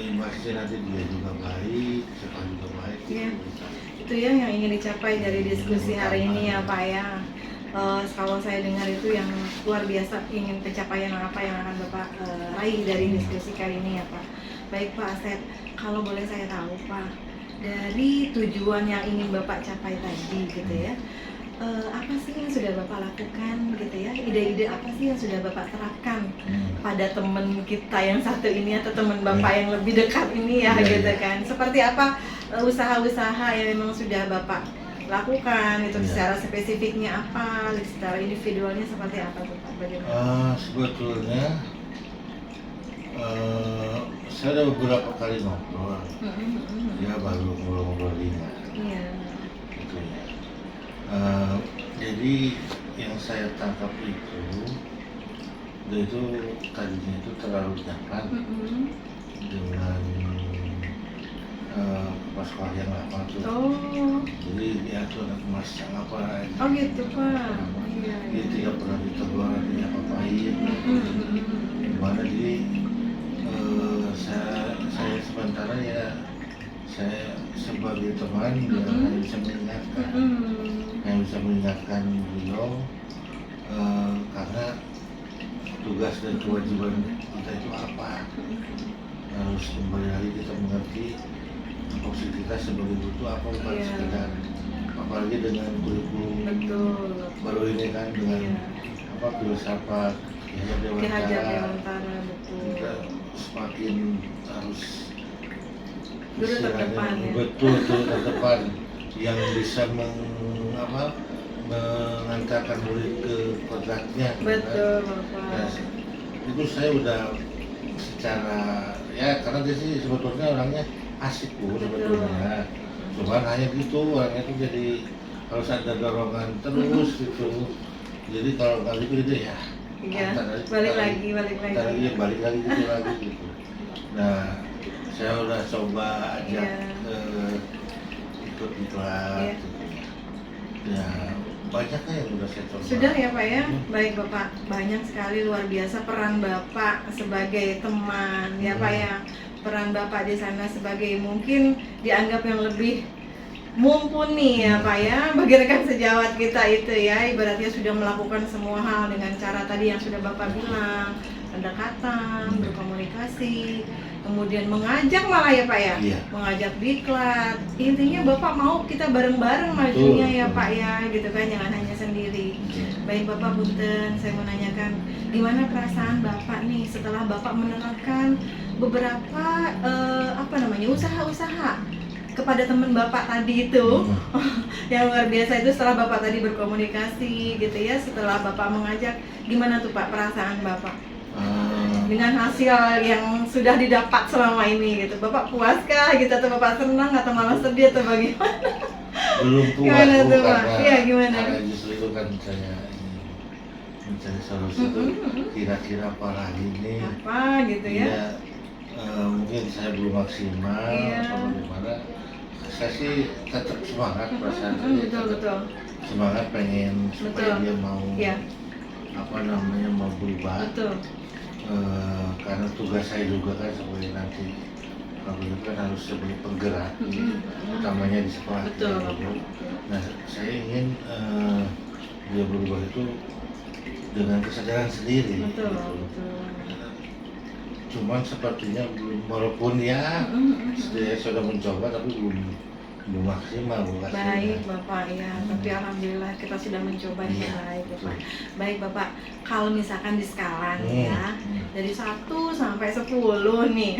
imbasnya nanti dia juga baik, sekolah juga baik. Ya, itu ya yang ingin dicapai dari diskusi hari ini ya Pak ya. Kalau saya dengar itu yang luar biasa, ingin pencapaian apa yang akan Bapak raih dari diskusi kali ini ya Pak. Baik Pak Asep, kalau boleh saya tahu Pak, dari tujuan yang ingin Bapak capai tadi gitu ya, apa sih yang sudah Bapak lakukan gitu ya, ide-ide apa sih yang sudah Bapak terapkan pada teman kita yang satu ini atau teman Bapak yang lebih dekat ini ya gitu kan, seperti apa usaha-usaha yang memang sudah Bapak lakukan itu, secara spesifiknya apa, secara individualnya seperti apa tuh Pak, bagaimana? Sebetulnya saya ada beberapa kali ngobrol, ya baru ngobrol ringan. Iya. Gitu ya. Jadi yang saya tangkap itu tadinya itu terlalu nyaman dengan sekolah yang lama tuh. Jadi dia tuh anak emas yang apa aja. Oh gitu Pak. Iya. Dia tidak pernah ditegur, dia apa-apain. Gimana saya sebagai teman ya hanya bisa mengingatkan, yang bisa mengingatkan beliau karena tugas dan kewajiban kita itu apa. Harus kembali lagi kita mengerti fungsi kita sebagai guru itu apa, bukan Iya. sekedar, apalagi dengan kurikulum Betul. baru ini kan dengan Iya. apa filsafat Ki Hajar Dewantara, Dewantara, betul. kita semakin harus Guru terdepan ya. betul terdepan yang bisa mengantarkan murid ke kodratnya. Betul, Nah, Bapak. itu saya udah secara ya karena dia sih sebetulnya orangnya asik Bu Betul. sebetulnya, cuman hanya gitu orangnya tuh jadi harus ada dorongan terus gitu. Jadi kalau nggak gitu dia ya Iya, ntar lagi, balik ntar lagi. balik lagi gitu lagi gitu. Nah saya udah coba ajak Iya. ikut di kelas Iya. gitu. Ya banyak kan yang udah saya coba. Sudah ya Pak ya, baik Bapak, banyak sekali luar biasa peran Bapak sebagai teman ya Pak ya, peran Bapak di sana sebagai mungkin dianggap yang lebih mumpuni ya Pak ya, bagi rekan sejawat kita itu ya, ibaratnya sudah melakukan semua hal dengan cara tadi yang sudah Bapak bilang, pendekatan, berkomunikasi, kemudian mengajak malah ya Pak ya, Iya. mengajak diklat, intinya Bapak mau kita bareng-bareng majunya ya Betul. Pak ya, gitu kan, jangan hanya sendiri. Baik Bapak punten, saya mau nanyakan gimana perasaan Bapak nih setelah Bapak menerapkan beberapa usaha-usaha kepada teman Bapak tadi itu yang luar biasa itu, setelah Bapak tadi berkomunikasi gitu ya, setelah Bapak mengajak, gimana tuh Pak perasaan Bapak dengan hasil yang sudah didapat selama ini gitu? Bapak puaskah gitu, atau Bapak senang atau malah sedih atau bagaimana? Belum puas Gimana Bu, tuh, Pak? karena Iya, gimana? karena justru itu kan saya ini mencari solusi itu kira-kira apa lagi nih Apa gitu ya? ya mungkin saya belum maksimal Iya. atau bagaimana. Saya sih tetap semangat perasaan saya, Betul, tetap betul. semangat pengen supaya Betul. dia mau Iya, mau berubah. betul. Karena tugas saya juga kan sebagai nanti kalau itu kan harus sebagai penggerak utamanya di sekolah. Betul, gitu. Bapak. Nah saya ingin dia berubah itu dengan kesadaran sendiri. Betul, gitu. betul. Cuman sepertinya belum, walaupun ya saya sudah mencoba tapi belum maksimal Bu hasilnya. Baik Bapak ya, tapi alhamdulillah kita sudah mencoba yang Iya, baik betul. Bapak. Baik Bapak, kalau misalkan di skala nih ya, dari 1 sampai 10 nih,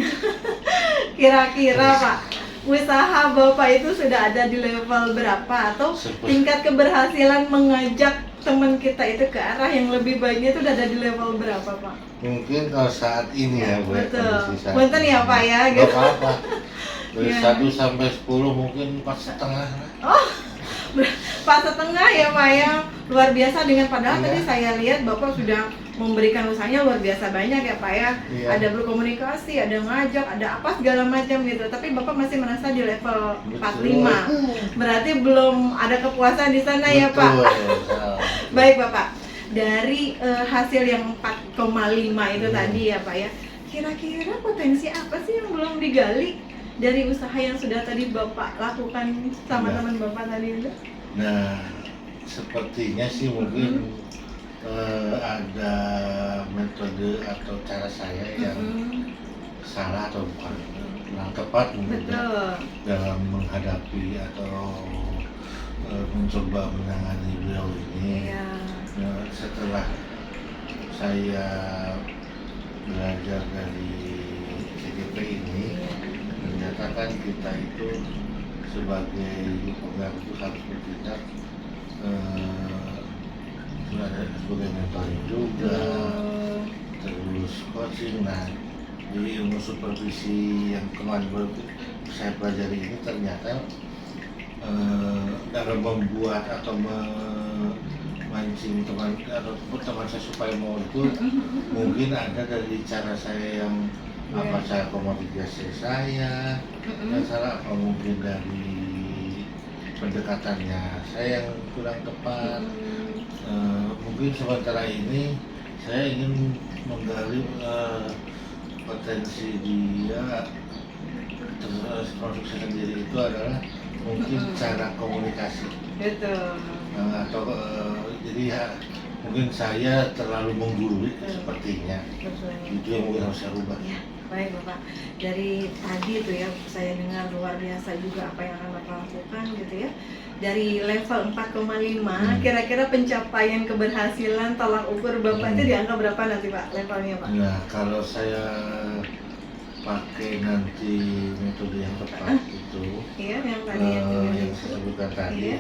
kira-kira Pak, usaha Bapak itu sudah ada di level berapa, atau tingkat keberhasilan mengajak teman kita itu ke arah yang lebih baiknya itu udah ada di level berapa Pak? Mungkin kalau saat ini ya Bu, Betul. kondisi saat Punten ya, ini. Pak, ya, Nggak gitu. apa-apa. Dari Iya. 1 sampai 10 mungkin 4,5 lah. Oh, 4,5 ya Pak ya, luar biasa, dengan padahal Iya. tadi saya lihat Bapak sudah memberikan usahanya luar biasa banyak ya Pak ya. Iya. Ada berkomunikasi, ada ngajak, ada apa segala macam gitu, tapi Bapak masih merasa di level 45. Berarti belum ada kepuasan di sana ya Pak. Betul. Baik Bapak, dari hasil yang 4,5 itu tadi ya Pak ya, kira-kira potensi apa sih yang belum digali dari usaha yang sudah tadi Bapak lakukan sama Ya. teman Bapak tadi itu? Nah, sepertinya sih mungkin ada metode atau cara saya yang salah atau bukan kurang tepat mungkin ya, Betul. dalam menghadapi atau mencoba menangani beliau ini. Iya. Nah, setelah saya belajar dari CGP ini, ternyata kan kita itu sebagai penggerak itu harus bertindak sebagai mentoring juga, terus coaching. Nah, di ilmu supervisi yang kemarin baru saya pelajari ini ternyata dalam membuat atau memancing teman saya supaya mau itu mungkin ada dari cara saya yang apa saya komunikasi saya dan salah, apa mungkin dari pendekatannya saya yang kurang tepat. Mungkin sementara ini saya ingin menggali potensi dia termasuk saya sendiri itu adalah mungkin cara komunikasi. Betul. Atau jadi ya mungkin saya terlalu menggurui sepertinya. Betul. Itu yang mungkin harus saya rubah. Ya, baik Bapak. Dari tadi itu ya saya dengar luar biasa juga apa yang akan Bapak lakukan gitu ya. Dari level 4,5 kira-kira pencapaian keberhasilan tolak ukur Bapak itu di angka berapa nanti Pak levelnya Pak? Nah, kalau saya pakai nanti metode yang tepat itu Iya, yang tadi yang saya sebutkan tadi, Iya.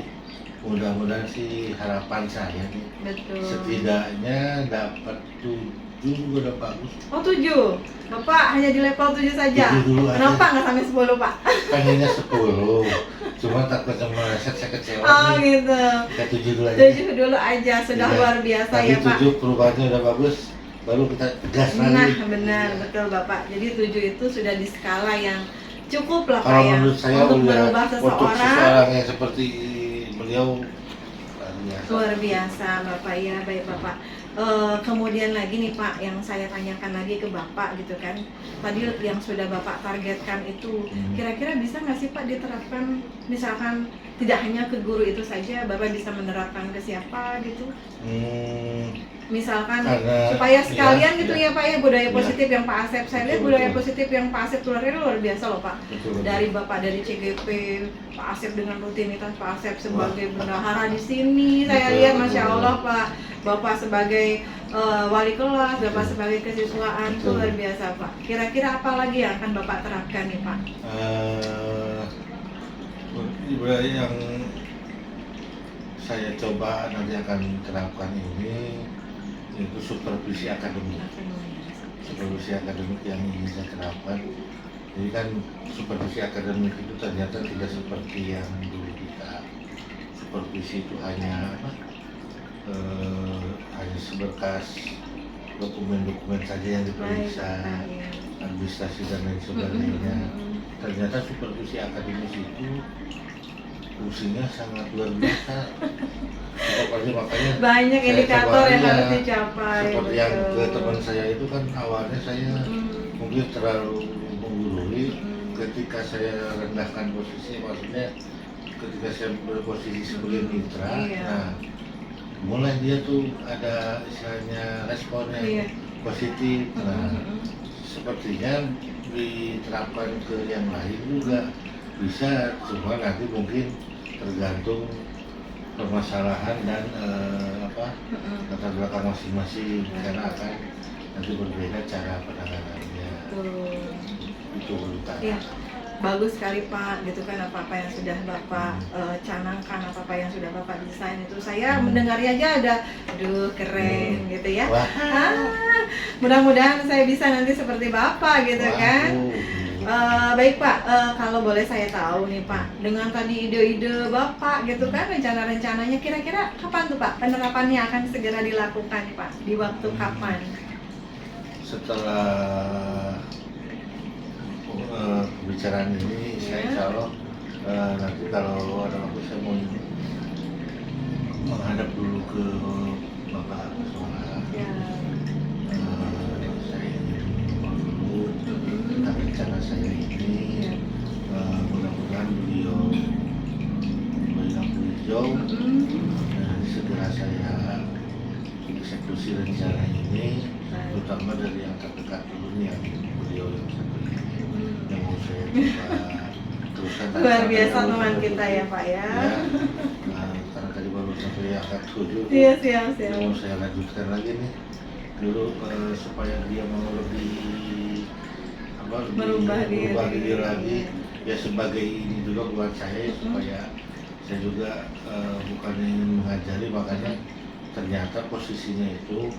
mudah-mudahan sih harapan saya nih Betul. setidaknya dapat 7 udah bagus. Oh 7, Bapak hanya di level 7 saja? 7 dulu aja. Kenapa nggak sampai 10 Pak? Pengennya 10, cuma takutnya meleset saya kecewa Oh nih. gitu. Kita 7 dulu aja. 7 dulu aja, sudah Iya. luar biasa Tadi ya Pak. 7 perubahannya udah bagus, baru kita gas lagi. Nah benar, betul Bapak. Jadi 7 itu sudah di skala yang cukup lah Pak Kalau ya, menurut saya untuk udah merubah untuk seseorang. seseorang yang seperti beliau biasa. Luar biasa Bapak ya, baik Bapak. Kemudian lagi nih Pak, yang saya tanyakan lagi ke Bapak gitu kan. Tadi yang sudah Bapak targetkan itu, kira-kira bisa nggak sih Pak diterapkan, misalkan tidak hanya ke guru itu saja, Bapak bisa menerapkan ke siapa gitu? Misalkan Karena- supaya sekalian iya, gitu iya. ya Pak ya, budaya Iya. positif yang Pak Asep. Saya lihat Betul, budaya betul. positif yang Pak Asep keluarnya luar biasa loh Pak. Betul. Dari Bapak dari CGP, Pak Asep dengan rutinitas Pak Asep sebagai bendahara di sini, saya Betul, lihat betul. Masya Allah Pak. Bapak sebagai wali kelas, Bapak Betul. sebagai kesiswaan itu Betul. luar biasa Pak. Kira-kira apa lagi yang akan Bapak terapkan nih Pak? Ibaratnya yang saya coba nanti akan terapkan ini yaitu supervisi akademik. Supervisi akademik yang ingin saya terapkan. Jadi kan supervisi akademik itu ternyata tidak seperti yang dulu kita. Supervisi itu hanya apa? Hanya seberkas dokumen-dokumen saja yang diperiksa, administrasi dan lain sebagainya. Ternyata supervisi akademis itu fungsinya sangat luar biasa. Makanya Banyak saya indikator coba, yang iya, harus dicapai. seperti yang ke betul. teman saya itu kan awalnya saya mungkin terlalu menggurui. Ketika saya rendahkan posisi, maksudnya ketika saya berposisi sebagai mitra, Iya. nah mulai dia tuh ada istilahnya respon yang Iya. positif. Nah, sepertinya diterapkan ke yang lain juga bisa, cuma nanti mungkin tergantung permasalahan dan latar belakang masing-masing, karena akan nanti berbeda cara penanganannya. Betul. Itu utama. Iya, bagus sekali Pak, gitu kan apa-apa yang sudah Bapak canangkan, apa-apa yang sudah Bapak desain itu saya mendengarnya aja ada, aduh keren gitu ya. Wah. Mudah-mudahan saya bisa nanti seperti Bapak gitu kan. Baik Pak, kalau boleh saya tahu nih Pak, dengan tadi ide-ide Bapak gitu kan, rencana-rencananya kira-kira kapan tuh Pak penerapannya akan segera dilakukan nih Pak? Di waktu kapan? Setelah pembicaraan ini, saya insya Allah nanti kalau ada waktu saya mau menghadap dulu ke Bapak Ketua. Ya. Saya ingin ngomong dulu tentang rencana saya ini. Mudah-mudahan beliau beri lampu hijau dan segera saya eksekusi rencana ini, terutama dari yang terdekat dulu nih, yang beliau yang satu ini yang mau saya coba teruskan. Luar biasa teman kita ya Pak ya. Karena tadi baru sampai angka 7. Iya siap. Mau saya lanjutkan lagi nih dulu supaya dia mau lebih Merubah diri lagi ya, sebagai ini juga buat saya supaya saya juga bukan ingin mengajari, makanya ternyata posisinya itu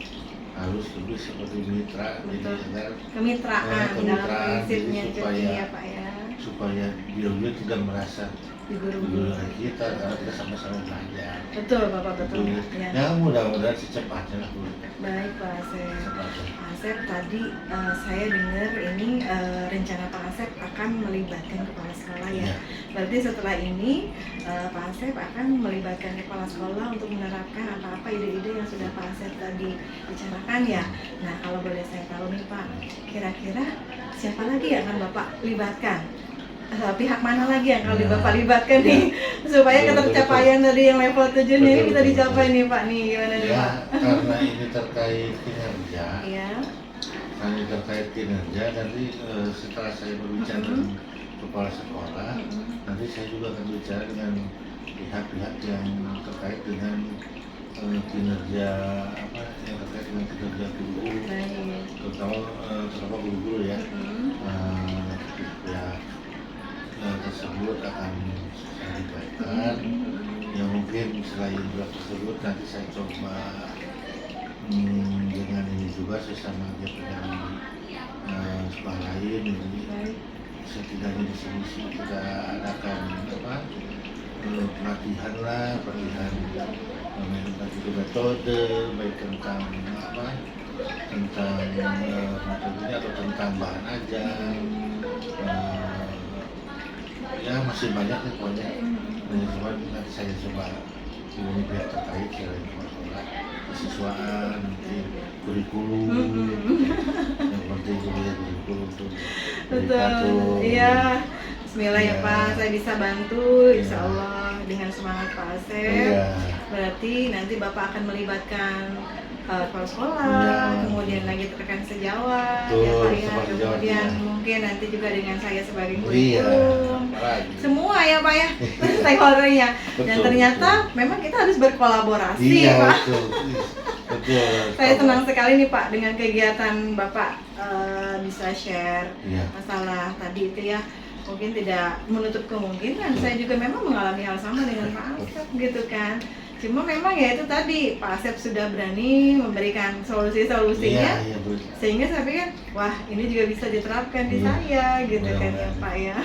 harus lebih seperti mitra. Betul. Jadi agar Kemitraan dalam kemitraan, prinsipnya jadi jadi supaya- ya Pak ya. supaya dia tidak merasa Diguru-guru. kita, karena kita sama-sama belajar. Betul Bapak betul. Betul. Ya. Ya mudah-mudahan secepatnya lah Bu. Baik Pak Asep. Secepatnya. Asik. Asep tadi saya dengar ini rencana Pak Asep akan melibatkan kepala sekolah ya. Iya. Berarti setelah ini Pak Asep akan melibatkan kepala sekolah untuk menerapkan apa-apa ide-ide yang sudah Pak Asep tadi bicarakan ya. Nah, kalau boleh saya tahu nih Pak, kira-kira siapa lagi yang akan Bapak libatkan? Pihak mana lagi yang akan Bapak libatkan nih supaya ketercapaian dari yang level 7 ini bisa dicapai nih Pak nih, gimana nih Ya, Pak? karena ini terkait kinerja, Iya. nanti setelah saya berbicara dengan kepala sekolah, nanti saya juga akan bicara dengan pihak-pihak yang terkait dengan kinerja yang terkait dengan kinerja guru, Baik. terutama guru-guru ya. Pihak tersebut akan saya libatkan. Yang mungkin selain pihak tersebut nanti saya coba dengan ini juga sesama dia penyanyi sekolah lain, jadi Baik. setidaknya di sini sih kita adakan pelatihan metode baik tentang metodenya atau tentang bahan ajar. Ya masih banyak nih pokoknya. Cuma nanti saya coba hubungi pihak terkait selain masalah kesiswaan, mungkin kurikulum. Yang penting kurikulum tuh. Betul. Iya. Bismillah ya Iya. Pak, saya bisa bantu Insya Iya. Allah dengan semangat Pak Asep. Iya. Berarti nanti Bapak akan melibatkan kepala sekolah, Iya. kemudian lagi rekan sejawat, Betul, ya Pak ya. seperti jawab, Kemudian iya. mungkin nanti juga dengan saya sebagai Iya. kurikulum. Apalagi. Semua ya Pak ya, stakeholdernya. Dan Betul, ternyata betul. memang kita harus berkolaborasi Iya, Pak. betul. Betul. Saya senang sekali nih Pak dengan kegiatan Bapak bisa share Iya. masalah tadi itu ya. Mungkin tidak menutup kemungkinan saya juga memang mengalami hal sama dengan Pak Asep gitu kan. Cuma memang ya itu tadi Pak Asep sudah berani memberikan solusi-solusinya. Iya, betul. Sehingga saya pikir, wah ini juga bisa diterapkan di Iya. saya gitu kan ya Mudah-mudahan. Pak ya.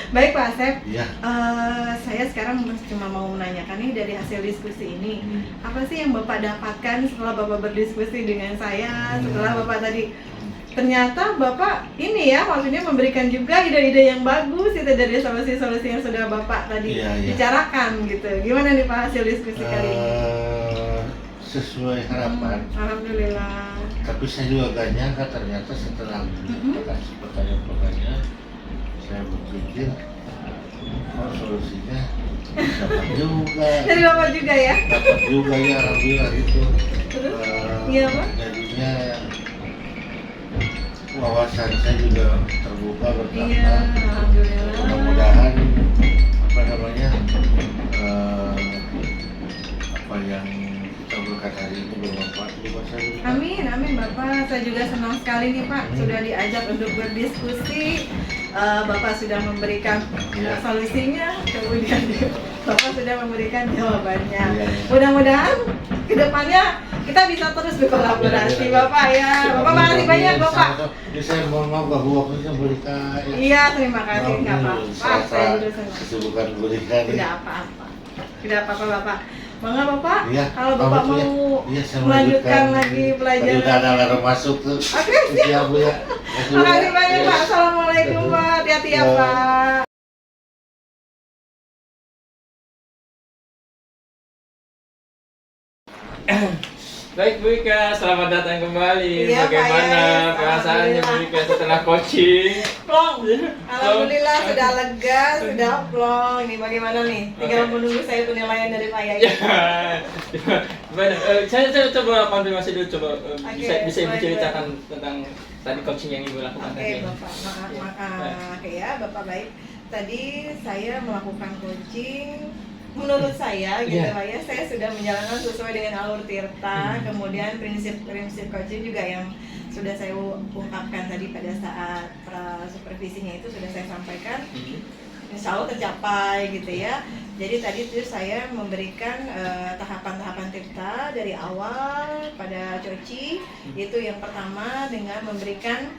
Baik Pak Asep, Iya. saya sekarang cuma mau menanyakan nih dari hasil diskusi ini, apa sih yang Bapak dapatkan setelah Bapak berdiskusi dengan saya, setelah Bapak tadi ternyata Bapak ini ya maksudnya memberikan juga ide-ide yang bagus itu dari solusi-solusi yang sudah Bapak tadi Iya, iya. bicarakan gitu. Gimana nih Pak hasil diskusi kali ini? Sesuai harapan. Alhamdulillah. Tapi saya juga gak nyangka ternyata setelah kasih pertanyaan-pertanyaan saya berpikir solusinya dapat juga. Dari Bapak juga ya? Dapat juga ya, alhamdulillah itu. Terus? Iya, Pak? Jadinya wawasan saya juga terbuka Iya, bertambah. alhamdulillah. Mudah-mudahan apa yang kita berikan hari ini bermanfaat buat saya. Amin, amin Bapak. Saya juga senang sekali nih Pak sudah diajak untuk berdiskusi. Bapak sudah memberikan Iya. solusinya, kemudian Bapak sudah memberikan jawabannya. Iya. Mudah-mudahan kedepannya kita bisa terus berkolaborasi Iya. Bapak ya. Bapak makasih banyak Bapak. Ini saya mohon maaf bahwa waktunya berikan. Iya, terima kasih. Nggak apa-apa. Saya juga senang. Kesibukan berikan. Tidak apa-apa. Tidak apa-apa Bapak. Mangga Bapak, Iya, kalau Bapak pamit, Bu, ya. mau Iya, saya melanjutkan melanjutkan. lagi Tadi pelajaran. udah ada alarm masuk tuh. Oke, Siap Bu ya. Makasih banyak Iya. Pak. Assalamualaikum Pak. Hati-hati ya Iya. Pak. Baik Bu Ika, selamat datang kembali. Iya, Pak Bagaimana Yayas? perasaannya Bu Ika setelah coaching? Plong. Alhamdulillah sudah lega, sudah plong. Ini bagaimana nih? Tinggal Oke. menunggu saya penilaian dari Pak Ya, Yayas. gimana? Saya coba konfirmasi dulu, coba bisa Oke, Ibu boleh, ceritakan tentang tadi coaching yang Ibu lakukan Oke, tadi. Bapak. Oke ya, Bapak baik. Tadi saya melakukan coaching. Menurut saya gitu Iya. Pak ya, saya sudah menjalankan sesuai dengan alur Tirta. Kemudian prinsip-prinsip coaching juga yang sudah saya ungkapkan tadi pada saat supervisinya itu sudah saya sampaikan. Insya Allah tercapai gitu ya. Jadi tadi itu saya memberikan tahapan-tahapan Tirta dari awal pada Coci. Itu yang pertama dengan memberikan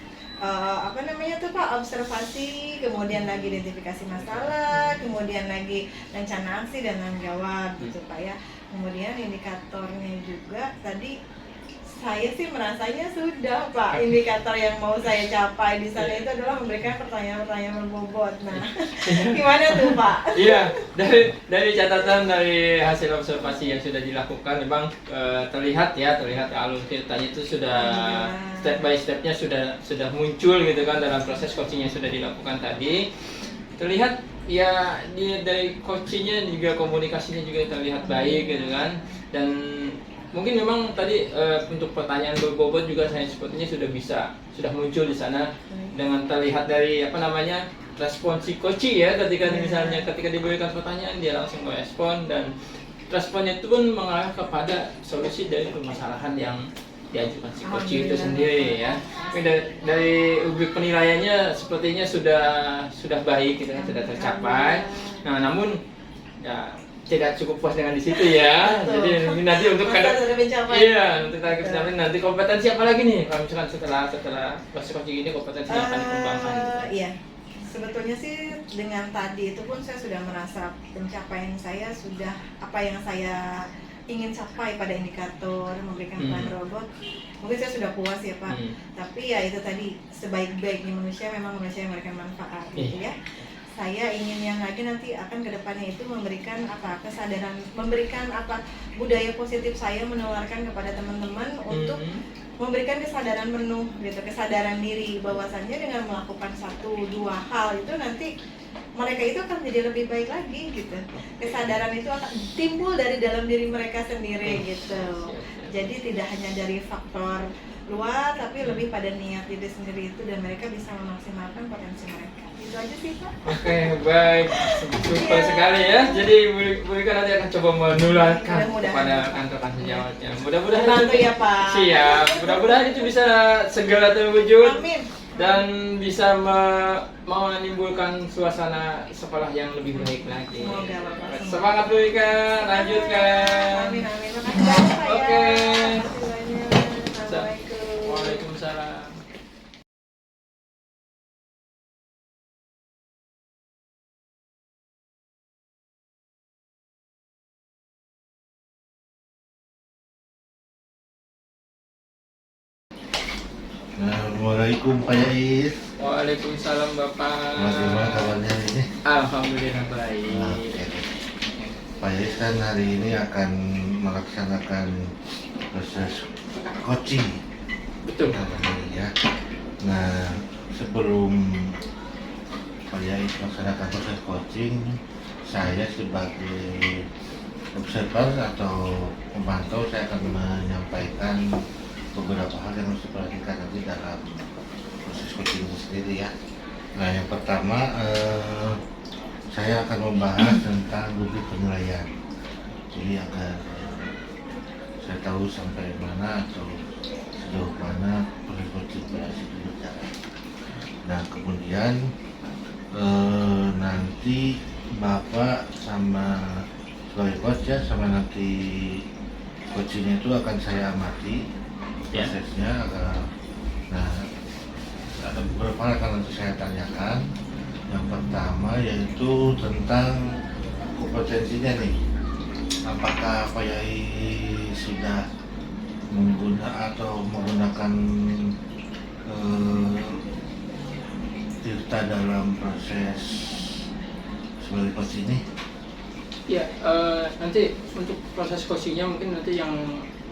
observasi, kemudian lagi identifikasi masalah, kemudian lagi rencana aksi dan tanggung jawab gitu Pak ya. Kemudian indikatornya juga tadi Saya sih merasanya sudah Pak, indikator yang mau saya capai di sana itu adalah memberikan pertanyaan-pertanyaan berbobot. Nah, gimana tuh Pak? Iya, dari catatan dari hasil observasi yang sudah dilakukan, memang terlihat alur ceritanya itu sudah step by stepnya sudah muncul gitu kan dalam proses coaching yang sudah dilakukan tadi. Terlihat ya dari coachingnya juga komunikasinya juga terlihat baik gitu kan, dan mungkin memang tadi untuk pertanyaan berbobot juga saya sepertinya sudah muncul di sana dengan terlihat dari respon si coach ya ketika diberikan pertanyaan dia langsung merespon, dan responnya itu pun mengarah kepada solusi dari permasalahan yang diajukan si coach itu sendiri ya. Tapi dari rubrik penilaiannya sepertinya sudah baik gitu kan, sudah tercapai. Nah, namun ya tidak cukup puas dengan di situ ya. Jadi nanti untuk nanti kompetensi apa lagi nih kalau misalkan setelah proses coaching ini kompetensi yang akan dikembangkan? Iya, sebetulnya sih dengan tadi itu pun saya sudah merasa pencapaian saya sudah apa yang saya ingin capai pada indikator memberikan peran robot. Mungkin saya sudah puas ya Pak. Tapi ya itu tadi, sebaik-baiknya manusia memang manusia yang memberikan manfaat gitu ya. Saya ingin yang lagi nanti akan kedepannya itu memberikan kesadaran, memberikan budaya positif saya menularkan kepada teman-teman untuk memberikan kesadaran penuh gitu, kesadaran diri bahwasannya dengan melakukan 1-2 hal itu nanti mereka itu akan jadi lebih baik lagi gitu. Kesadaran itu akan timbul dari dalam diri mereka sendiri gitu. Jadi tidak hanya dari faktor luar tapi lebih pada niat diri sendiri itu, dan mereka bisa memaksimalkan potensi mereka. Itu aja sih Pak. Oke, baik, super sekali ya. Jadi Bu Rika nanti akan coba menularkan kepada kantor-kantor sejawatnya. Mudah-mudahan bantu ya Pak. Siap. Mudah-mudahan itu bisa segera terwujud. Amin. Dan bisa menimbulkan suasana sekolah yang lebih baik lagi. Semoga Bapak. Semangat Bu Rika, lanjutkan. Amin amin. Makasih banyak Pak ya. Oke. Makasih banyak. Assalamualaikum. Waalaikumsalam. Assalamualaikum Pak Yais. Waalaikumsalam Bapak. Bagaimana kabarnya ini? Alhamdulillah baik. Oke. Pak Yais kan hari ini akan melaksanakan proses coaching. Betul. Ya. Nah, sebelum Pak Yais melaksanakan proses coaching, saya sebagai observer atau pemantau, saya akan menyampaikan beberapa hal yang harus diperhatikan nanti dalam proses coaching itu sendiri ya. Nah, yang pertama saya akan membahas tentang rubrik penilaian. Jadi agar saya tahu sampai mana atau sejauh mana proses coaching itu berjalan. Nah, kemudian nanti Bapak sama sebagai coach ya, sama nanti coachingnya itu akan saya amati prosesnya. Nah, ada beberapa hal yang nanti saya tanyakan. Yang pertama yaitu tentang kompetensinya nih. Apakah Pak Yai sudah menggunakan Tirta dalam proses sebagai coach ini? Ya, nanti untuk proses coachingnya mungkin nanti yang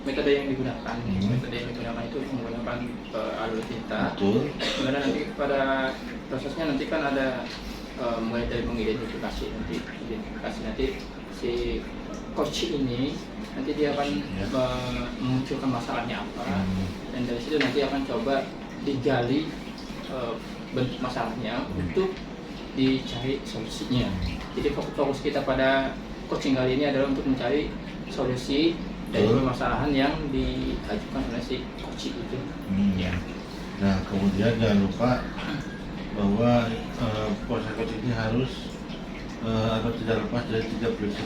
metode yang digunakan, itu menggunakan alur Tirta. Betul. Kemudian nanti pada prosesnya nanti kan ada mulai dari mengidentifikasi nanti si coach ini nanti dia akan memunculkan masalahnya apa, dan dari situ nanti akan coba digali bentuk masalahnya untuk dicari solusinya. Jadi fokus kita pada coaching kali ini adalah untuk mencari solusi dari permasalahan yang diajukan oleh si coach itu. Ya. Nah, kemudian jangan lupa bahwa proses coaching ini harus atau tidak lepas dari tiga prinsip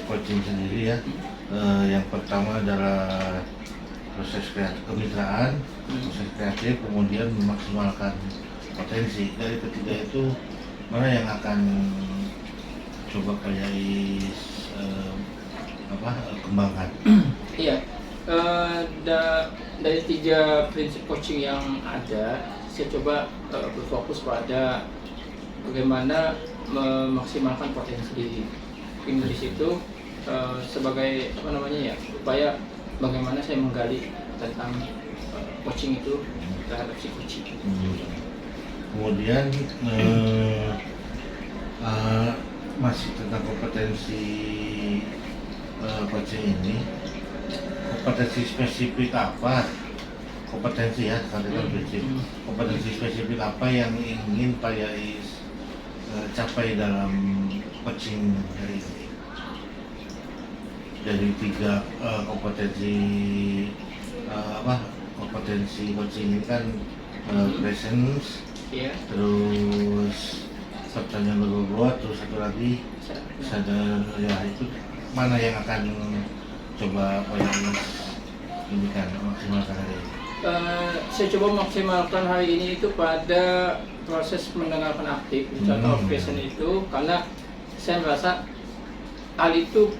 coaching sendiri ya. Yang pertama adalah proses kemitraan, proses kreatif, kemudian memaksimalkan potensi. Dari ketiga itu mana yang akan coba Pak Yai kembangkan? Iya, dari 3 prinsip coaching yang ada, saya coba berfokus pada bagaimana memaksimalkan potensi diri. Di situ sebagai upaya bagaimana saya menggali tentang coaching itu terhadap si coaching. Kemudian masih tentang kompetensi coaching ini, kompetensi spesifik apa? Kompetensi ya, kompetensi spesifik apa yang ingin Pak Yais capai dalam coaching hari ini? Dari 3 kompetensi coaching ini kan presence, terus pertanyaan berbobot, terus satu lagi sadar, ya itu mana yang akan coba Pak Yais ini kan maksimalkan hari ini? Saya coba maksimalkan hari ini itu pada proses mendengarkan aktif, contoh passion itu, karena saya merasa hal itu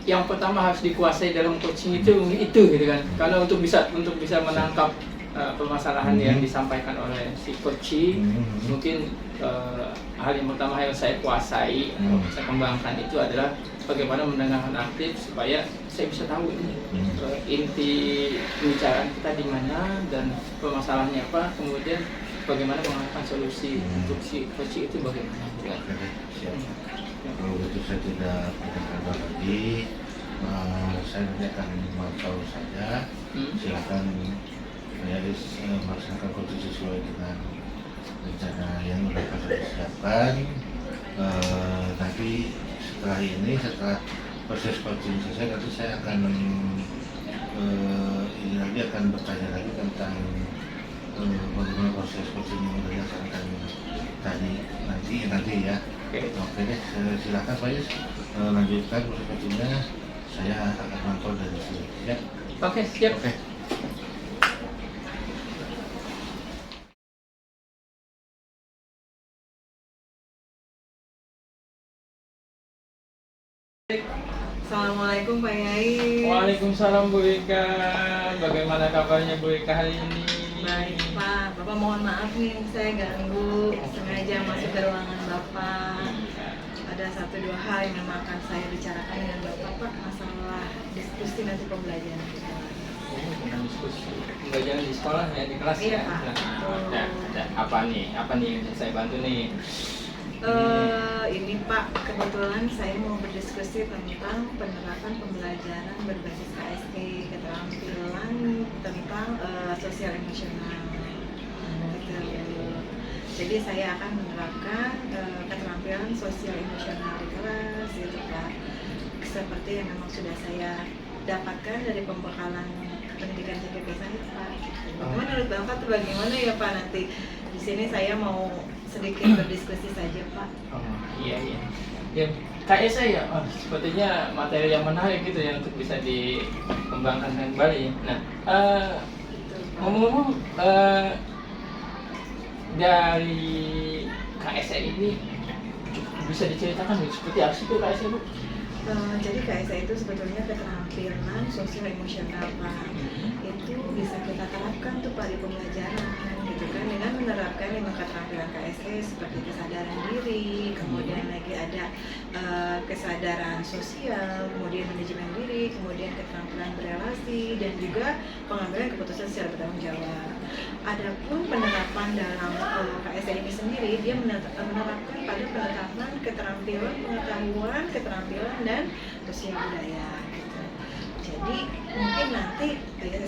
yang pertama harus dikuasai dalam coaching itu gitu kan, karena untuk bisa menangkap permasalahan yang disampaikan oleh si coaching, mungkin hal yang pertama yang saya kuasai, saya kembangkan itu adalah bagaimana mendengarkan aktif supaya saya bisa tahu inti pembicaraan kita di mana dan permasalahannya apa, kemudian bagaimana mengarahkan solusi untuk si coaching itu bagaimana. Siap. Kalau begitu saya tidak berkata lagi, saya nanti akan memantau saja. Silakan Yais melaksanakan coaching sesuai dengan rencana yang sudah Pak siapkan. Nanti setelah proses coaching selesai, nanti saya akan bertanya lagi tentang bagaimana proses coaching yang sudah dilaksanakan nanti ya. Oke deh, silakan Pak Yais lanjutkan proses coachingnya. Saya akan mantau dari sini. Ya. Oke, siap. Oke. Assalamualaikum Pak Yais. Waalaikumsalam Bu Ika. Bagaimana kabarnya Bu Ika hari ini? Baik Pak, Bapak mohon maaf nih saya ganggu, sengaja masuk ke ruangan Bapak. Ada 1-2 hal yang memang akan saya bicarakan dengan Bapak, Pak, masalah diskusi nanti pembelajaran kita. Dengan diskusi pembelajaran di sekolah ya, di kelas Iya, ya. Pak. Ada apa nih yang bisa saya bantu nih? Ini Pak, kebetulan saya mau berdiskusi tentang penerapan pembelajaran berbasis KSE, keterampilan tentang sosial emosional. Gitu. Jadi saya akan menerapkan keterampilan sosial emosional di kelas, gitu Pak. Seperti yang memang sudah saya dapatkan dari pembekalan pendidikan CPPS itu Pak. Menurut Bapak tuh bagaimana ya Pak nanti? Di sini saya mau sedikit berdiskusi saja Pak. Iya. Ya, kayak saya, sepertinya materi yang menarik gitu ya untuk bisa dikembangkan kembali. Nah, ngomong-ngomong dari KSE ini bisa diceritakan seperti apa sih itu KSE Bu? Jadi KSE itu sebetulnya keterampilan sosial emosional Pak. Itu bisa kita terapkan tuh Pak di pembelajaran gitu kan, dengan menerapkan 5 keterampilan KSE seperti kesadaran diri, kemudian lagi ada kesadaran sosial, kemudian manajemen diri, kemudian keterampilan berelasi, dan juga pengambilan keputusan secara bertanggung jawab. Adapun penerapan dalam KSE ini sendiri, dia menerapkan pada penerapan keterampilan pengetahuan, keterampilan dan sosial budaya gitu. Jadi mungkin nanti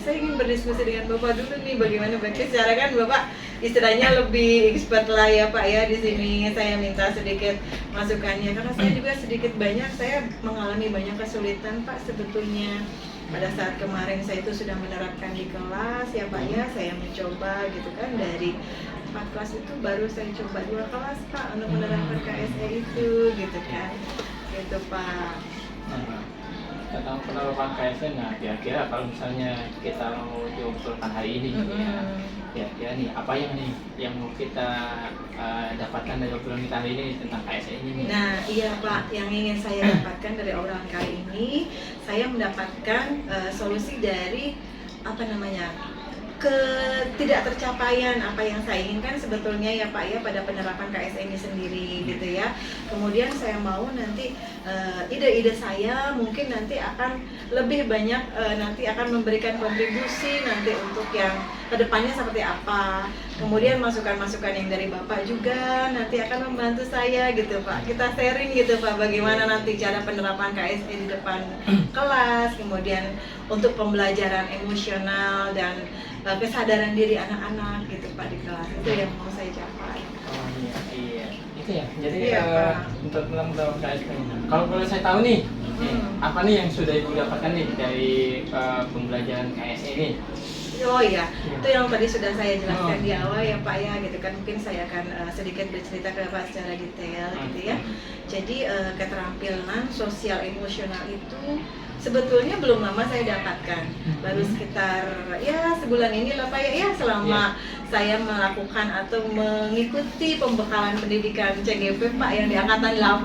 saya ingin berdiskusi dengan Bapak dulu nih, bagaimana Bapak secara kan Bapak istilahnya lebih expert lah ya Pak ya di sini. Saya minta sedikit masukannya karena saya juga sedikit banyak saya mengalami banyak kesulitan Pak sebetulnya. Pada saat kemarin saya itu sudah menerapkan di kelas ya Pak ya, saya mencoba gitu kan, dari 4 kelas itu baru saya coba 2 kelas Pak untuk menerapkan KSE itu gitu kan, gitu Pak. tentang penerapan KSN. Nah, kira-kira kalau misalnya kita mau diobrolkan hari ini gitu ya, kira-kira nih apa yang mau kita dapatkan dari obrolan kita hari ini tentang KSN ini? Nah, iya Pak, yang ingin saya dapatkan dari obrolan kali ini, saya mendapatkan solusi dari apa namanya, ketidak tercapaian apa yang saya inginkan sebetulnya ya Pak ya pada penerapan KSN ini sendiri gitu ya. Kemudian saya mau nanti ide-ide saya mungkin nanti akan lebih banyak nanti akan memberikan kontribusi nanti untuk yang kedepannya seperti apa. Kemudian masukan-masukan yang dari Bapak juga nanti akan membantu saya gitu Pak. Kita sharing gitu Pak bagaimana nanti cara penerapan KSN di depan kelas, kemudian untuk pembelajaran emosional dan kesadaran diri anak-anak gitu Pak di kelas. Itu yang mau saya capai. Oh iya, itu ya. Jadi Iya, Pak. untuk menambah KSN. Kalau boleh saya tahu nih, apa nih yang sudah Ibu dapatkan nih dari pembelajaran KSN ini? Oh iya, itu yang tadi sudah saya jelaskan di awal ya Pak ya, gitu kan. Mungkin saya akan sedikit bercerita ke Bapak secara detail gitu ya. Jadi keterampilan sosial emosional itu sebetulnya belum lama saya dapatkan, baru sekitar ya sebulan ini lah Pak ya, selama saya melakukan atau mengikuti pembekalan pendidikan CGP Pak yang di Angkatan 8.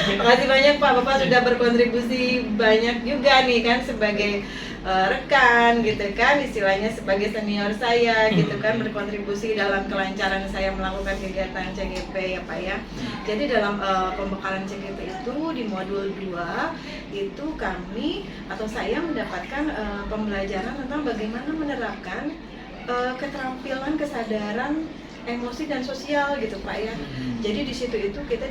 Terima kasih banyak Pak, Bapak sudah berkontribusi banyak juga nih kan sebagai rekan gitu kan, istilahnya sebagai senior saya gitu kan, berkontribusi dalam kelancaran saya melakukan kegiatan CGP ya Pak ya. Jadi dalam pembekalan CGP itu di modul 2 itu kami atau saya mendapatkan pembelajaran tentang bagaimana menerapkan keterampilan kesadaran emosi dan sosial gitu Pak ya. Jadi di situ itu kita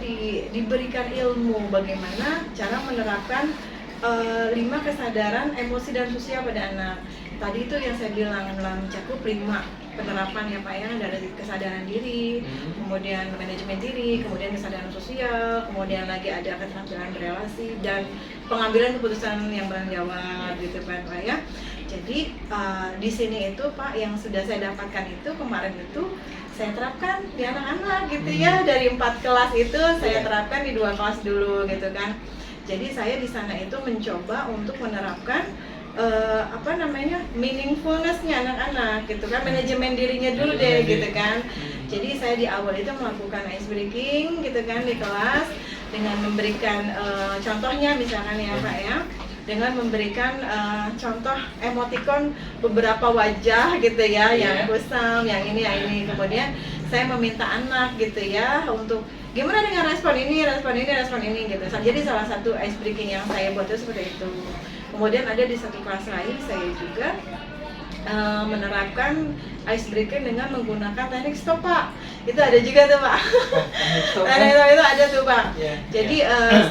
diberikan ilmu bagaimana cara menerapkan 5 kesadaran emosi dan sosial pada anak. Tadi itu yang saya bilang mencakup 5 penerapan ya Pak ya, dari kesadaran diri, kemudian manajemen diri, kemudian kesadaran sosial, kemudian lagi ada keterampilan berelasi dan pengambilan keputusan yang bertanggung jawab gitu kan Pak ya. Jadi di sini itu Pak yang sudah saya dapatkan itu kemarin itu saya terapkan di anak-anak gitu ya, dari 4 kelas itu saya terapkan di 2 kelas dulu gitu kan. Jadi saya di sana itu mencoba untuk menerapkan meaningfulness-nya anak-anak gitu kan, manajemen dirinya dulu deh gitu kan. Jadi saya di awal itu melakukan ice breaking gitu kan di kelas dengan memberikan contohnya misalkan ya Pak ya, dengan memberikan contoh emoticon beberapa wajah gitu ya, yang kusam, yang ini. Kemudian saya meminta anak gitu ya untuk gimana dengan respon ini gitu. Jadi salah satu ice breaking yang saya buat itu seperti itu. Kemudian ada di satu kelas lain saya juga menerapkan ice breaking dengan menggunakan teknik stop Pak. Itu ada juga tuh Pak. Teknik stop itu ada tuh Pak. Jadi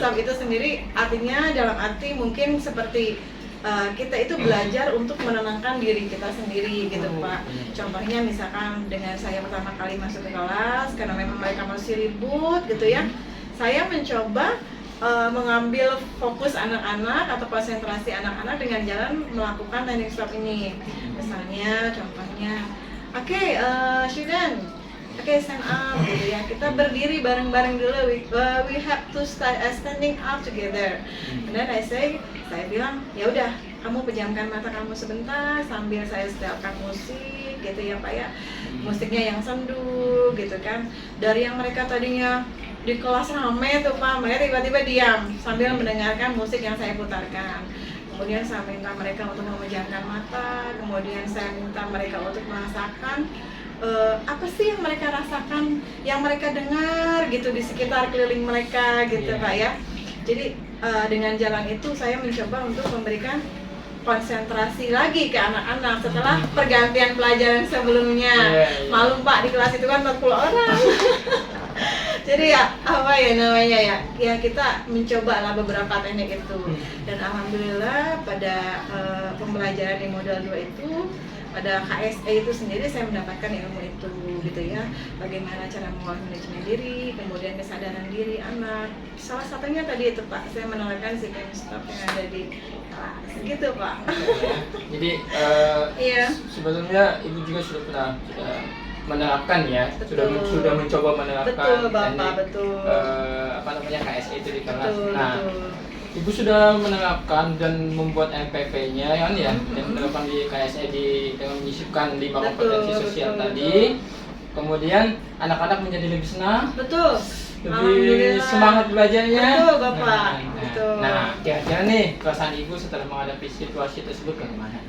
stop itu sendiri artinya dalam arti mungkin seperti kita itu belajar untuk menenangkan diri kita sendiri gitu Pak. Contohnya misalkan dengan saya pertama kali masuk ke kelas karena memang mereka masih ribut gitu ya, saya mencoba mengambil fokus anak-anak atau konsentrasi anak-anak dengan jalan melakukan teknik stop ini. Misalnya contohnya, oke, student, oke, stand up gitu ya. Kita berdiri bareng-bareng dulu. We have to start standing up together. And then saya bilang, ya udah, kamu pejamkan mata kamu sebentar sambil saya setelkan musik gitu ya Pak ya. Musiknya yang sendu gitu kan. Dari yang mereka tadinya di kelas rame tuh Pak, mereka tiba-tiba diam sambil mendengarkan musik yang saya putarkan. Kemudian saya minta mereka untuk memejamkan mata, kemudian saya minta mereka untuk merasakan apa sih yang mereka rasakan, yang mereka dengar gitu di sekitar keliling mereka gitu Pak ya. Jadi dengan jalan itu saya mencoba untuk memberikan konsentrasi lagi ke anak-anak setelah pergantian pelajaran sebelumnya. Malum Pak, di kelas itu kan 40 orang. Jadi ya apa ya namanya ya kita mencoba lah beberapa teknik itu, dan alhamdulillah pada pembelajaran di modal 2 itu pada KSE itu sendiri saya mendapatkan ilmu itu gitu ya, bagaimana cara mengolah manajemen diri, kemudian kesadaran diri anak. Salah satunya tadi itu Pak, saya menerapkan sistem stop yang ada di kelas gitu Pak. Jadi sebelumnya Ibu juga sudah pernah menerapkan ya, sudah mencoba menerapkan betul Bapak, teknik, KSE itu di kelas. Betul. Ibu sudah menerapkan dan membuat MPP-nya kan ya, dan menerapkan di KSE dengan menyisipkan 5 kompetensi sosial tadi. Kemudian anak-anak menjadi lebih senang, Betul. lebih semangat belajarnya. Betul, Bapak. Betul. Nah, kira-kira nih perasaan Ibu setelah menghadapi situasi tersebut bagaimana?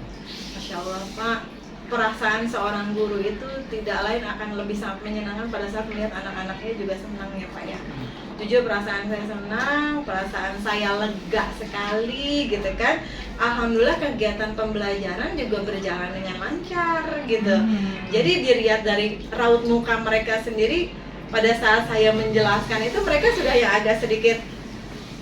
Masya Allah, Pak. Perasaan seorang guru itu tidak lain akan lebih sangat menyenangkan pada saat melihat anak-anaknya juga senang ya Pak ya. Jujur perasaan saya senang, perasaan saya lega sekali gitu kan. Alhamdulillah kegiatan pembelajaran juga berjalan dengan lancar gitu. Jadi dilihat dari raut muka mereka sendiri pada saat saya menjelaskan itu, mereka sudah yang agak sedikit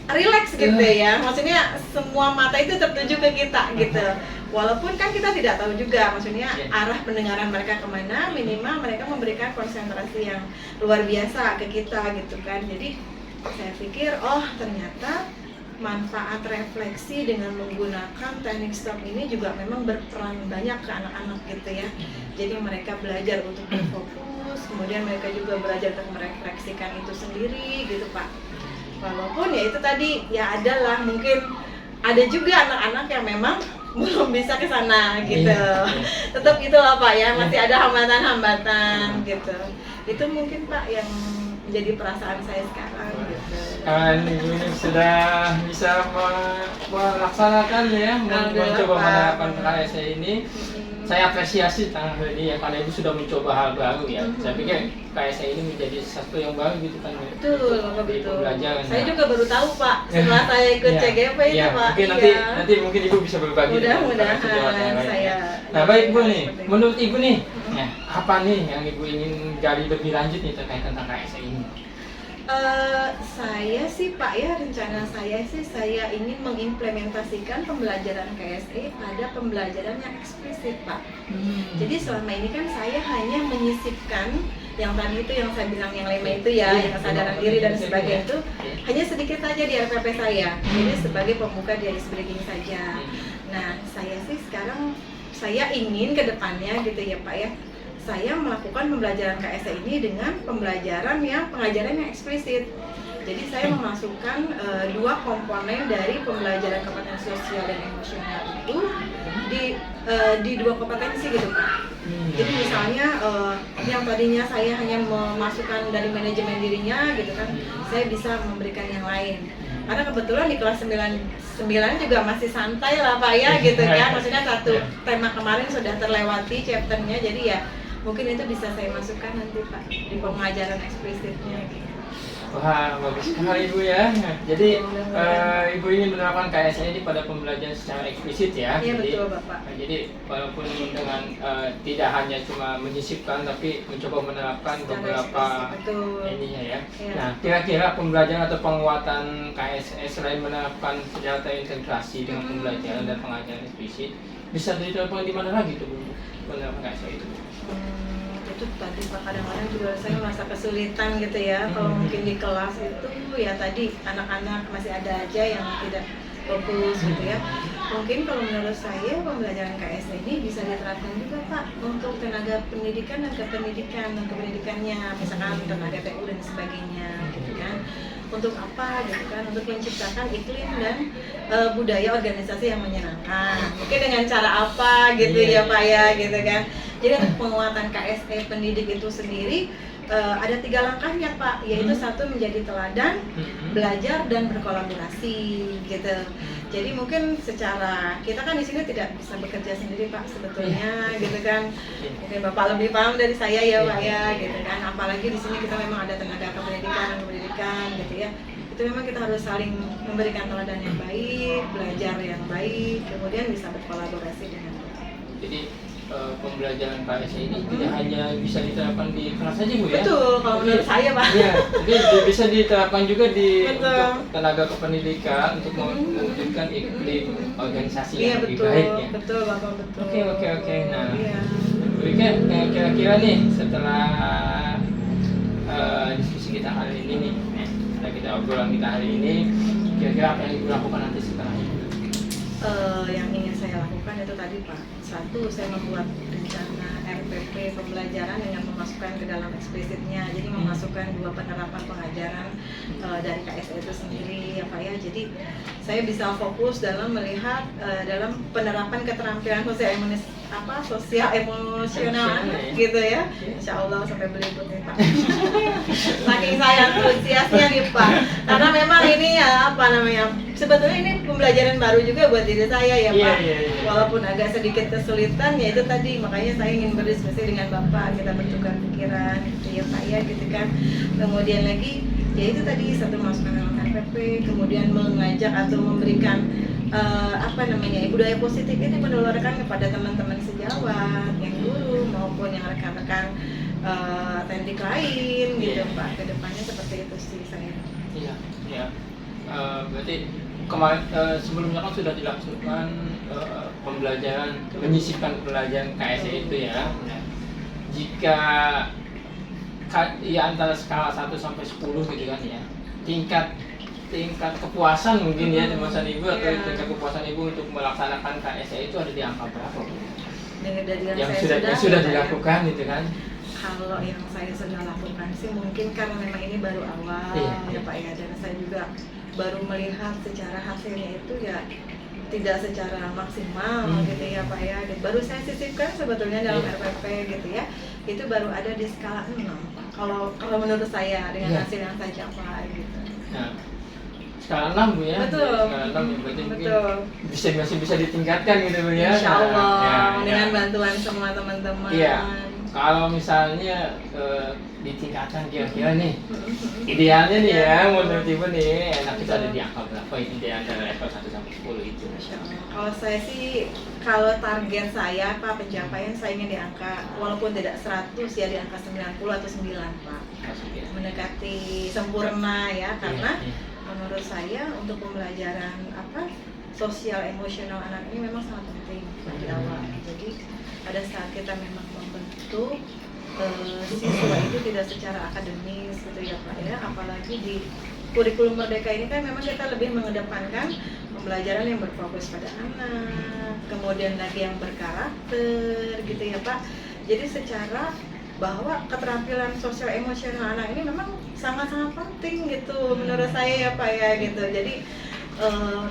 relax gitu ya. Maksudnya semua mata itu tertuju ke kita gitu. Walaupun kan kita tidak tahu juga maksudnya arah pendengaran mereka kemana, minimal mereka memberikan konsentrasi yang luar biasa ke kita gitu kan. Jadi saya pikir oh ternyata manfaat refleksi dengan menggunakan teknik stop ini juga memang berperan banyak ke anak-anak gitu ya. Jadi mereka belajar untuk berfokus, kemudian mereka juga belajar untuk merefleksikan itu sendiri gitu Pak. Walaupun ya itu tadi ya adalah mungkin ada juga anak-anak yang memang belum bisa ke sana gitu. Tetap itulah Pak ya, masih ada hambatan-hambatan gitu. Itu mungkin Pak yang menjadi perasaan saya sekarang gitu. Ibu ini sudah bisa melaksanakan ya, mencoba menerapkan KSE ini. Saya apresiasi tentang hal ini ya, karena Ibu sudah mencoba hal baru ya. Saya pikir KSE ini menjadi sesuatu yang baru gitu kan. Betul, betul. Pembelajaran. Saya juga baru tahu Pak setelah saya ikut CGP itu Pak. Mungkin nanti mungkin Ibu bisa berbagi. Mudah-mudahan saya. Nah baik Bu nih, menurut Ibu nih, ya, apa nih yang Ibu ingin gali lebih lanjut nih terkait tentang KSE ini? Saya sih Pak ya, rencana saya sih saya ingin mengimplementasikan pembelajaran KSE pada pembelajaran yang eksplisit Pak. Jadi selama ini kan saya hanya menyisipkan yang tadi itu yang saya bilang yang 5 itu ya, yang kesadaran diri dan sebagainya itu hanya sedikit saja di RPP saya. Jadi sebagai pembuka di ice breaking saja. Nah saya sih sekarang saya ingin ke depannya gitu ya Pak ya, saya melakukan pembelajaran KSE ini dengan pembelajaran yang pengajaran yang eksplisit. Jadi saya memasukkan 2 komponen dari pembelajaran kompetensi sosial dan emosional itu di 2 kompetensi gitu Pak. Jadi misalnya yang tadinya saya hanya memasukkan dari manajemen dirinya gitu kan, saya bisa memberikan yang lain. Karena kebetulan di kelas 9 juga masih santai lah Pak ya gitu kan. Maksudnya satu tema kemarin sudah terlewati chapternya, jadi ya mungkin itu bisa saya masukkan nanti Pak di pengajaran eksplisitnya gitu. Wah, bagus sekali Ibu ya. Jadi Ibu ingin menerapkan KSE ini pada pembelajaran secara eksplisit ya. Iya jadi, betul Bapak. Jadi walaupun dengan tidak hanya cuma menyisipkan tapi mencoba menerapkan Secara beberapa ininya ya. Nah, kira-kira pembelajaran atau penguatan KSE selain menerapkan secara terintegrasi dengan pembelajaran dan pengajaran eksplisit, bisa diterapkan di mana lagi tuh Bu? Menerapkan KSE itu? Itu tadi Pak, kadang-kadang juga saya merasa kesulitan gitu ya. Kalau mungkin di kelas itu ya tadi anak-anak masih ada aja yang tidak fokus gitu ya. Mungkin kalau menurut saya pembelajaran KSE ini bisa diterapkan juga Pak untuk tenaga pendidikan dan kependidikannya, misalkan tenaga TU dan sebagainya gitu kan. Untuk apa gitu kan, untuk menciptakan iklim dan budaya organisasi yang menyenangkan. Mungkin dengan cara apa gitu ya Pak ya gitu kan. Jadi untuk penguatan KSE pendidik itu sendiri ada 3 langkahnya Pak, yaitu satu menjadi teladan, belajar dan berkolaborasi gitu. Jadi mungkin secara kita kan di sini tidak bisa bekerja sendiri Pak sebetulnya gitu kan. Mungkin Bapak lebih paham dari saya ya Pak ya gitu kan. Apalagi di sini kita memang ada tenaga kependidikan gitu ya. Itu memang kita harus saling memberikan teladan yang baik, belajar yang baik, kemudian bisa berkolaborasi dengan baik. Jadi pembelajaran KSE ini tidak hanya bisa diterapkan di kelas saja Bu ya? Betul, kalau menurut saya Pak. Iya, jadi bisa diterapkan juga di Betul. untuk tenaga kependidikan untuk mewujudkan iklim organisasi yang lebih baik ya. Betul Bapak, betul. Oke. Nah, iya. kira-kira nih setelah diskusi kita hari ini nih, setelah kita obrolan kita hari ini, kira-kira apa yang Ibu lakukan nanti setelah ini? Yang ingin saya lakukan itu tadi Pak. Satu, saya membuat rencana RPP pembelajaran dengan memasukkan ke dalam eksplisitnya. Jadi memasukkan 2 penerapan pengajaran dari KSE itu sendiri ya Pak ya. Jadi saya bisa fokus dalam melihat dalam penerapan keterampilan sosial emosional gitu ya. Insya Allah sampai belibet nih Pak. Saking saya antusiasnya nih Pak. Karena memang ini ya sebetulnya ini pembelajaran baru juga buat diri saya ya Pak. Walaupun agak sedikit kesulitan ya itu tadi, makanya saya ingin berdiskusi dengan Bapak, kita bertukar pikiran gitu ya Pak ya gitu kan. Kemudian lagi ya itu tadi satu masukan dalam RPP, kemudian mengajak atau memberikan budaya positif ini menularkan kepada teman-teman sejawat, yang guru maupun yang rekan-rekan tendik lain gitu Pak. Kedepannya seperti itu sih saya. Iya. Berarti sebelumnya kan sudah dilakukan pembelajaran, menyisipkan pembelajaran KSE itu ya. Nah, jika ya antara skala 1 sampai 10 gitu kan ya, tingkat kepuasan mungkin ya kepuasan ibu atau tingkat kepuasan ibu untuk melaksanakan KSE itu ada di angka berapa? Yang sudah dilakukan gitu kan? Kalau yang saya sudah lakukan sih mungkin karena memang ini baru awal ya Pak ya, dan saya juga baru melihat secara hasilnya itu ya tidak secara maksimal gitu ya Pak ya. Dan baru saya sisipkan sebetulnya dalam RPP gitu ya, itu baru ada di skala 6 kalau menurut saya dengan hasil yang saya capai gitu. Nah, skala 6 Bu ya? Betul. Skala 6 ya, berarti mungkin masih bisa ditingkatkan gitu Bu ya? Insya Allah, dengan ya. bantuan semua teman-teman. Iya. Kalau misalnya ditingkatkan kira-kira nih, idealnya nih ya, menurut Ibu nih, enak kita ada di angka berapa ini di antara level 1 sampai 10 itu? Insya Allah. Kalau saya sih, kalau target saya Pak, pencapaian saya ingin di angka, walaupun tidak 100 ya, di angka 90 atau 9 Pak. Mendekati sempurna ya, karena menurut saya untuk pembelajaran sosial emosional anak ini memang sangat penting di awal. Jadi pada saat kita memang membentuk siswa itu tidak secara akademis gitu ya Pak ya, apalagi di kurikulum Merdeka ini kan memang kita lebih mengedepankan pembelajaran yang berfokus pada anak, kemudian lagi yang berkarakter gitu ya Pak. Jadi secara bahwa keterampilan sosial emosional anak ini memang sangat-sangat penting gitu menurut saya ya Pak ya gitu. Jadi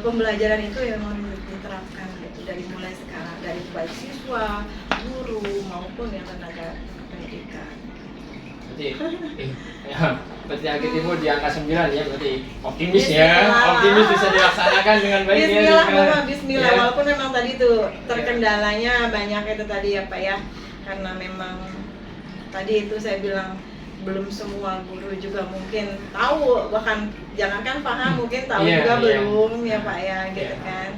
pembelajaran itu yang diterapkan gitu dari mulai sekarang, dari baik siswa, guru maupun yang tenaga pendidikan. Berarti akhir timur di angka 9 ya, berarti optimis ya, optimis bisa dilaksanakan dengan baik. Bismillah. Walaupun memang tadi tuh terkendalanya banyak itu tadi ya Pak ya, karena memang tadi itu saya bilang belum semua guru juga mungkin tahu, bahkan jangankan paham mungkin tahu juga belum ya Pak ya gitu kan.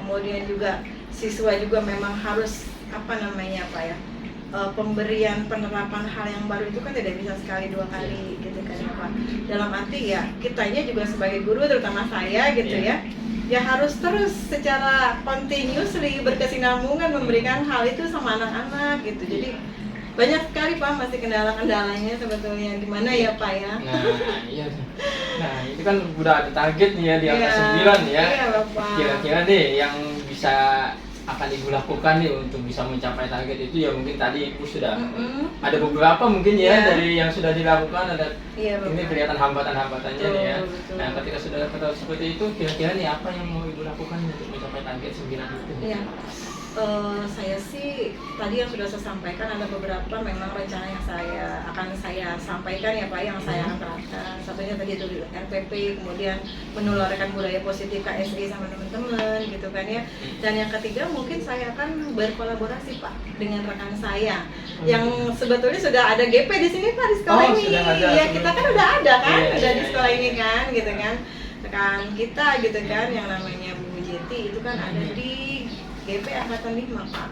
Kemudian juga siswa juga memang harus Pak ya, pemberian penerapan hal yang baru itu kan tidak bisa sekali 2 kali gitu kan ya Pak. Dalam arti ya kitanya juga sebagai guru, terutama saya gitu ya harus terus secara continuously berkesinambungan memberikan hal itu sama anak-anak gitu. Jadi banyak sekali Pak masih kendala-kendalanya sebetulnya, gimana ya Pak ya? Nah iya. Nah itu kan udah ada target nih ya di angka 9 ya. Iya Bapak. Kira-kira nih yang bisa akan Ibu lakukan nih untuk bisa mencapai target itu ya, mungkin tadi Ibu sudah ada beberapa mungkin ya dari yang sudah dilakukan, ada ini kelihatan hambatan-hambatannya nih ya. Betul. Nah ketika sudah ketahui seperti itu, kira-kira nih apa yang mau Ibu lakukan untuk mencapai target 9 itu? Iya. Saya sih tadi yang sudah saya sampaikan ada beberapa memang rencana yang akan saya sampaikan ya Pak, yang saya akan terapkan. Satunya tadi itu RPP, kemudian menularkan budaya positif KSE sama teman-teman gitu kan ya. Dan yang ketiga mungkin saya akan berkolaborasi Pak dengan rekan saya yang sebetulnya sudah ada GP di sini Pak, di sekolah ini. Ya kita kan udah ada kan, di sekolah ini kan gitu kan. Rekan kita gitu kan yang namanya Bu Jeti itu kan ada di GP Angkatan 5 Pak.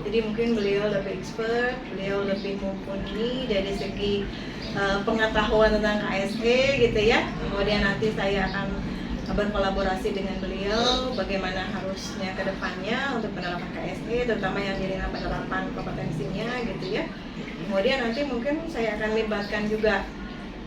Jadi mungkin beliau lebih expert, beliau lebih mumpuni dari segi pengetahuan tentang KSE gitu ya. Kemudian nanti saya akan berkolaborasi dengan beliau bagaimana harusnya ke depannya untuk penerapan KSE, terutama yang jadi penerapan kompetensinya gitu ya. Kemudian nanti mungkin saya akan libatkan juga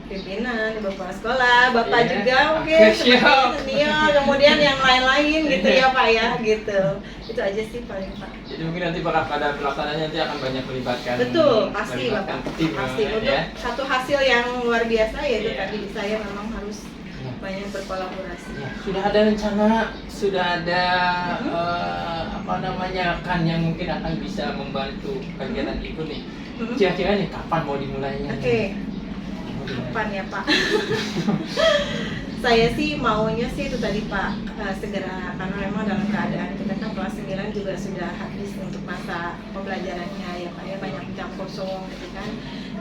pimpinan, ibu kepala sekolah, bapak Iya. juga mungkin Oke, seperti siap. senior, kemudian yang lain-lain gitu ya Pak ya, gitu. Itu aja sih paling Pak. Jadi mungkin nanti pada pelaksanaannya nanti akan banyak melibatkan. Betul, pasti melibatkan Bapak. tim, Pasti untuk ya. satu hasil yang luar biasa yaitu Iya. tadi saya memang harus Ya. banyak berkolaborasi. Ya, sudah ada rencana, sudah ada apa namanya kan yang mungkin akan bisa membantu kegiatan ibu nih. Mhm. Kira-kira nih kapan mau dimulainya? Oke. Mau dimulai. Kapan ya Pak? Saya sih maunya sih itu tadi Pak, segera, karena memang dalam keadaan kita kan kelas 9 juga sudah habis untuk masa pembelajarannya ya Pak ya, banyak jam kosong gitu kan.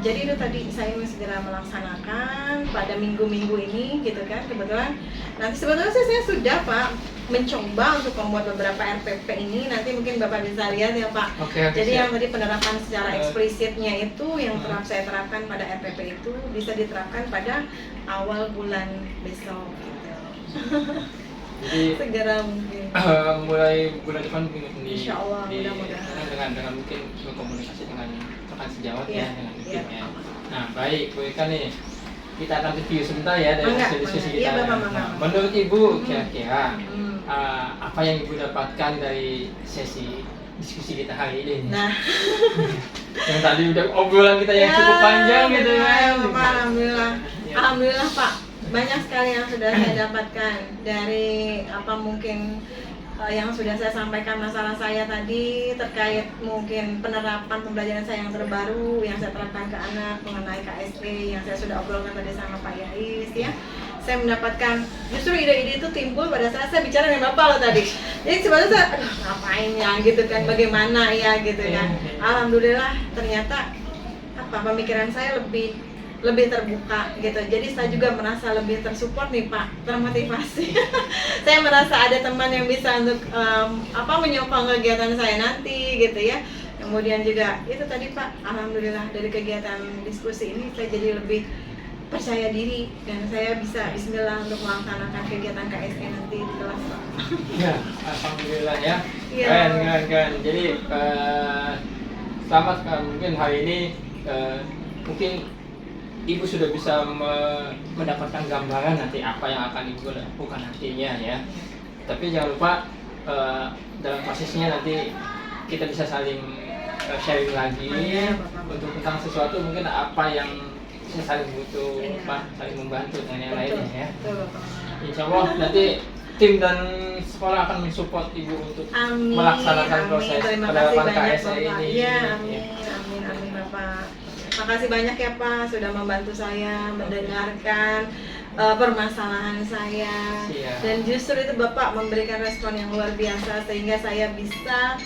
Jadi itu tadi saya mau segera melaksanakan pada minggu-minggu ini gitu kan. Kebetulan nanti sebetulnya sih saya sudah Pak mencoba untuk membuat beberapa RPP ini, nanti mungkin Bapak bisa lihat ya Pak. Oke, Jadi siap. yang tadi penerapan secara eksplisitnya itu yang Hmm. saya terapkan pada RPP itu bisa diterapkan pada awal bulan besok gitu. Jadi Segera mungkin. mulai bulan depan mungkin Insya Allah, mudah-mudahan. dengan mungkin berkomunikasi dengan rekan sejawat Iya, ya dengan iya. timnya. Nah baik, Bu Ika nih kita akan review sebentar ya dari Mangga, hasil diskusi mangga. kita. Iya, Bapak, Nah, mangga. menurut Ibu Hmm. kira-kira Hmm. apa yang Ibu dapatkan dari sesi diskusi kita hari ini? Nah, Yang tadi udah obrolan kita yang cukup panjang gitu kan. Bapak, alhamdulillah. Ya. Alhamdulillah Pak, banyak sekali yang sudah saya dapatkan dari apa mungkin yang sudah saya sampaikan masalah saya tadi terkait mungkin penerapan pembelajaran saya yang terbaru yang saya terapkan ke anak mengenai KSE yang saya sudah obrolkan tadi sama Pak Yais ya. Saya mendapatkan justru ide-ide itu timbul pada saat saya bicara dengan Bapak loh tadi. Jadi sebenarnya saya, aduh ngapain ya gitu kan, bagaimana ya gitu kan. Alhamdulillah ternyata apa pemikiran saya lebih terbuka gitu. Jadi saya juga merasa lebih tersupport nih Pak, termotivasi. Saya merasa ada teman yang bisa untuk menyokong kegiatan saya nanti gitu ya. Kemudian juga itu tadi Pak, alhamdulillah dari kegiatan diskusi ini saya jadi lebih percaya diri dan saya bisa bismillah untuk melaksanakan kegiatan KSE nanti di kelas Pak. Ya, alhamdulillah ya. Iya. Keren. Jadi selamat mungkin hari ini mungkin Ibu sudah bisa mendapatkan gambaran nanti apa yang akan Ibu lakukan nantinya ya. Tapi jangan lupa dalam prosesnya nanti kita bisa saling sharing lagi Iya, Bapak. untuk tentang sesuatu mungkin apa yang bisa saling butuh, Iya. saling membantu dengan yang Betul, lainnya ya. betul Bapak. Insya Allah nanti tim dan sekolah akan mensupport Ibu untuk Amin, melaksanakan amin. proses Terima kasih penerapan banyak KSE Bapak. ini. Iya, amin Bapak. Makasih banyak ya Pak sudah membantu saya mendengarkan permasalahan saya. Siap. Dan justru itu Bapak memberikan respon yang luar biasa sehingga saya bisa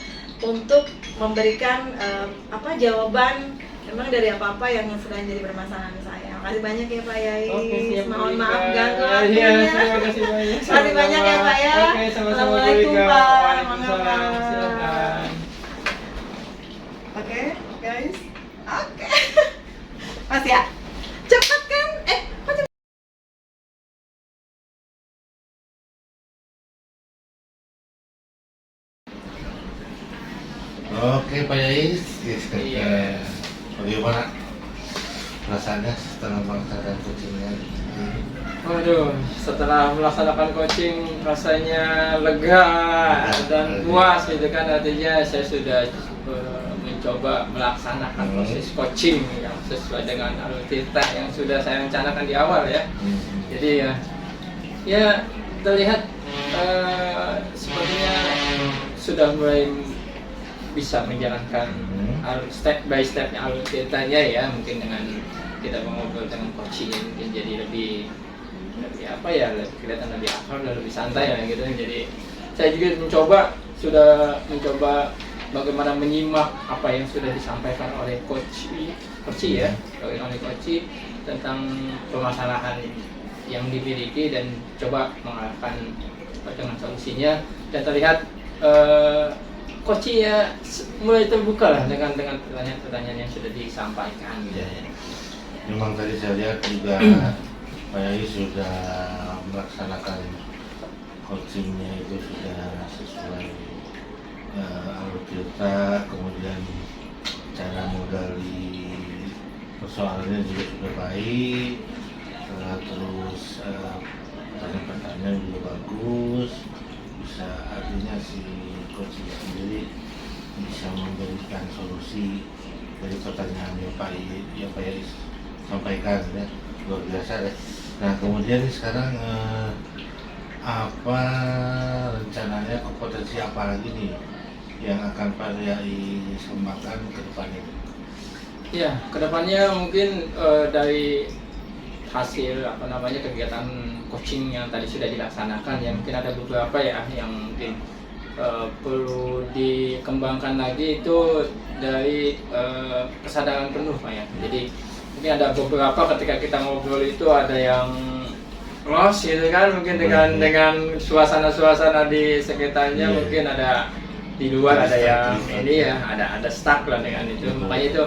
untuk memberikan jawaban memang dari apa-apa yang sedang jadi permasalahan saya. Makasih banyak ya Pak Yais. Oke, siap, Mohon Bu maaf Ika. ganggu Iya, waktunya. terima kasih banyak. Makasih banyak ya Pak ya. Oke, sama-sama Bu Assalamualaikum Ika. Pak. Waalaikumsalam. Maaf. Silakan. Oke, guys. Oke. Mas ya. Cepat kan? Kok cepat? Oke Pak Yais, Iya. bagaimana perasaannya setelah melaksanakan coachingnya? Waduh, setelah melaksanakan coaching rasanya lega dan puas gitu kan, artinya saya sudah mencoba melaksanakan proses coaching yang sesuai dengan alur cerita yang sudah saya rencanakan di awal ya. Jadi ya terlihat sepertinya sudah mulai bisa menjalankan step by stepnya alur ceritanya ya, mungkin dengan kita mengobrol dengan coaching mungkin jadi lebih apa ya, lebih kelihatan lebih akrab dan lebih santai lah gitu. Jadi saya juga sudah mencoba bagaimana menyimak apa yang sudah disampaikan oleh coach ya, oleh coach tentang permasalahan yang dimiliki dan coba mengarahkan dengan solusinya, dan terlihat coach ya mulai terbuka lah dengan pertanyaan-pertanyaan yang sudah disampaikan gitu ya. Memang tadi saya lihat juga Pak Yais sudah melaksanakan coachingnya itu sudah sesuai alur cerita, kemudian cara menggali persoalannya juga sudah baik, terus pertanyaan-pertanyaan juga bagus, bisa artinya si coach sendiri bisa memberikan solusi dari pertanyaan yang Pak Yais sampaikan ya, luar biasa ya. Nah kemudian sekarang apa rencananya, kompetensi apa lagi nih yang akan Pak Yais kembangkan ke depannya? Ya, kedepannya mungkin dari hasil kegiatan coaching yang tadi sudah dilaksanakan, ya mungkin ada beberapa ya yang mungkin perlu dikembangkan lagi, itu dari kesadaran penuh Pak ya. Jadi mungkin ada beberapa ketika kita ngobrol itu ada yang lost gitu kan, mungkin dengan suasana di sekitarnya, mungkin ada di luar ada yang ini ya, ada stuck lah dengan itu. Makanya itu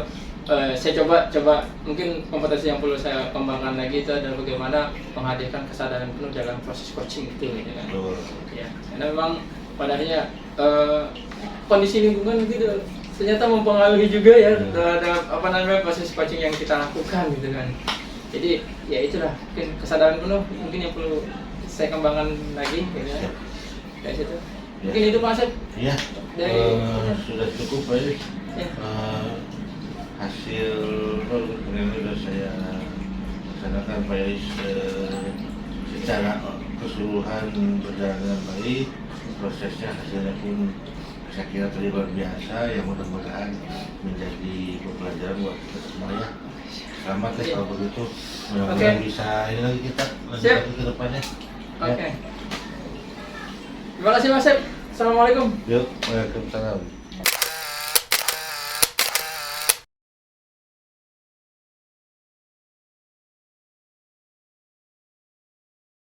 saya coba mungkin kompetensi yang perlu saya kembangkan lagi itu adalah bagaimana menghadirkan kesadaran penuh dalam proses coaching itu gitu kan. Ya, karena memang pada akhirnya kondisi lingkungan gitu ternyata mempengaruhi juga ya terhadap proses coaching yang kita lakukan gitu kan. Jadi ya itulah mungkin kesadaran penuh mungkin yang perlu saya kembangkan lagi gitu ya. Dari situ. Mungkin itu Pak Asep. Iya. Sudah cukup Pak. Ya. Hasil yang sudah saya laksanakan Pak Yais secara keseluruhan berjalan dengan baik, prosesnya hasilnya pun saya kira tadi luar biasa, yang mudah-mudahan menjadi pembelajaran buat kita semua ya. Selamat ya kalau begitu, mudah-mudahan bisa ini lagi kita lanjut lagi ke depannya. Oke. Terima kasih Mas Asep. Assalamualaikum. Yuk, waalaikumsalam.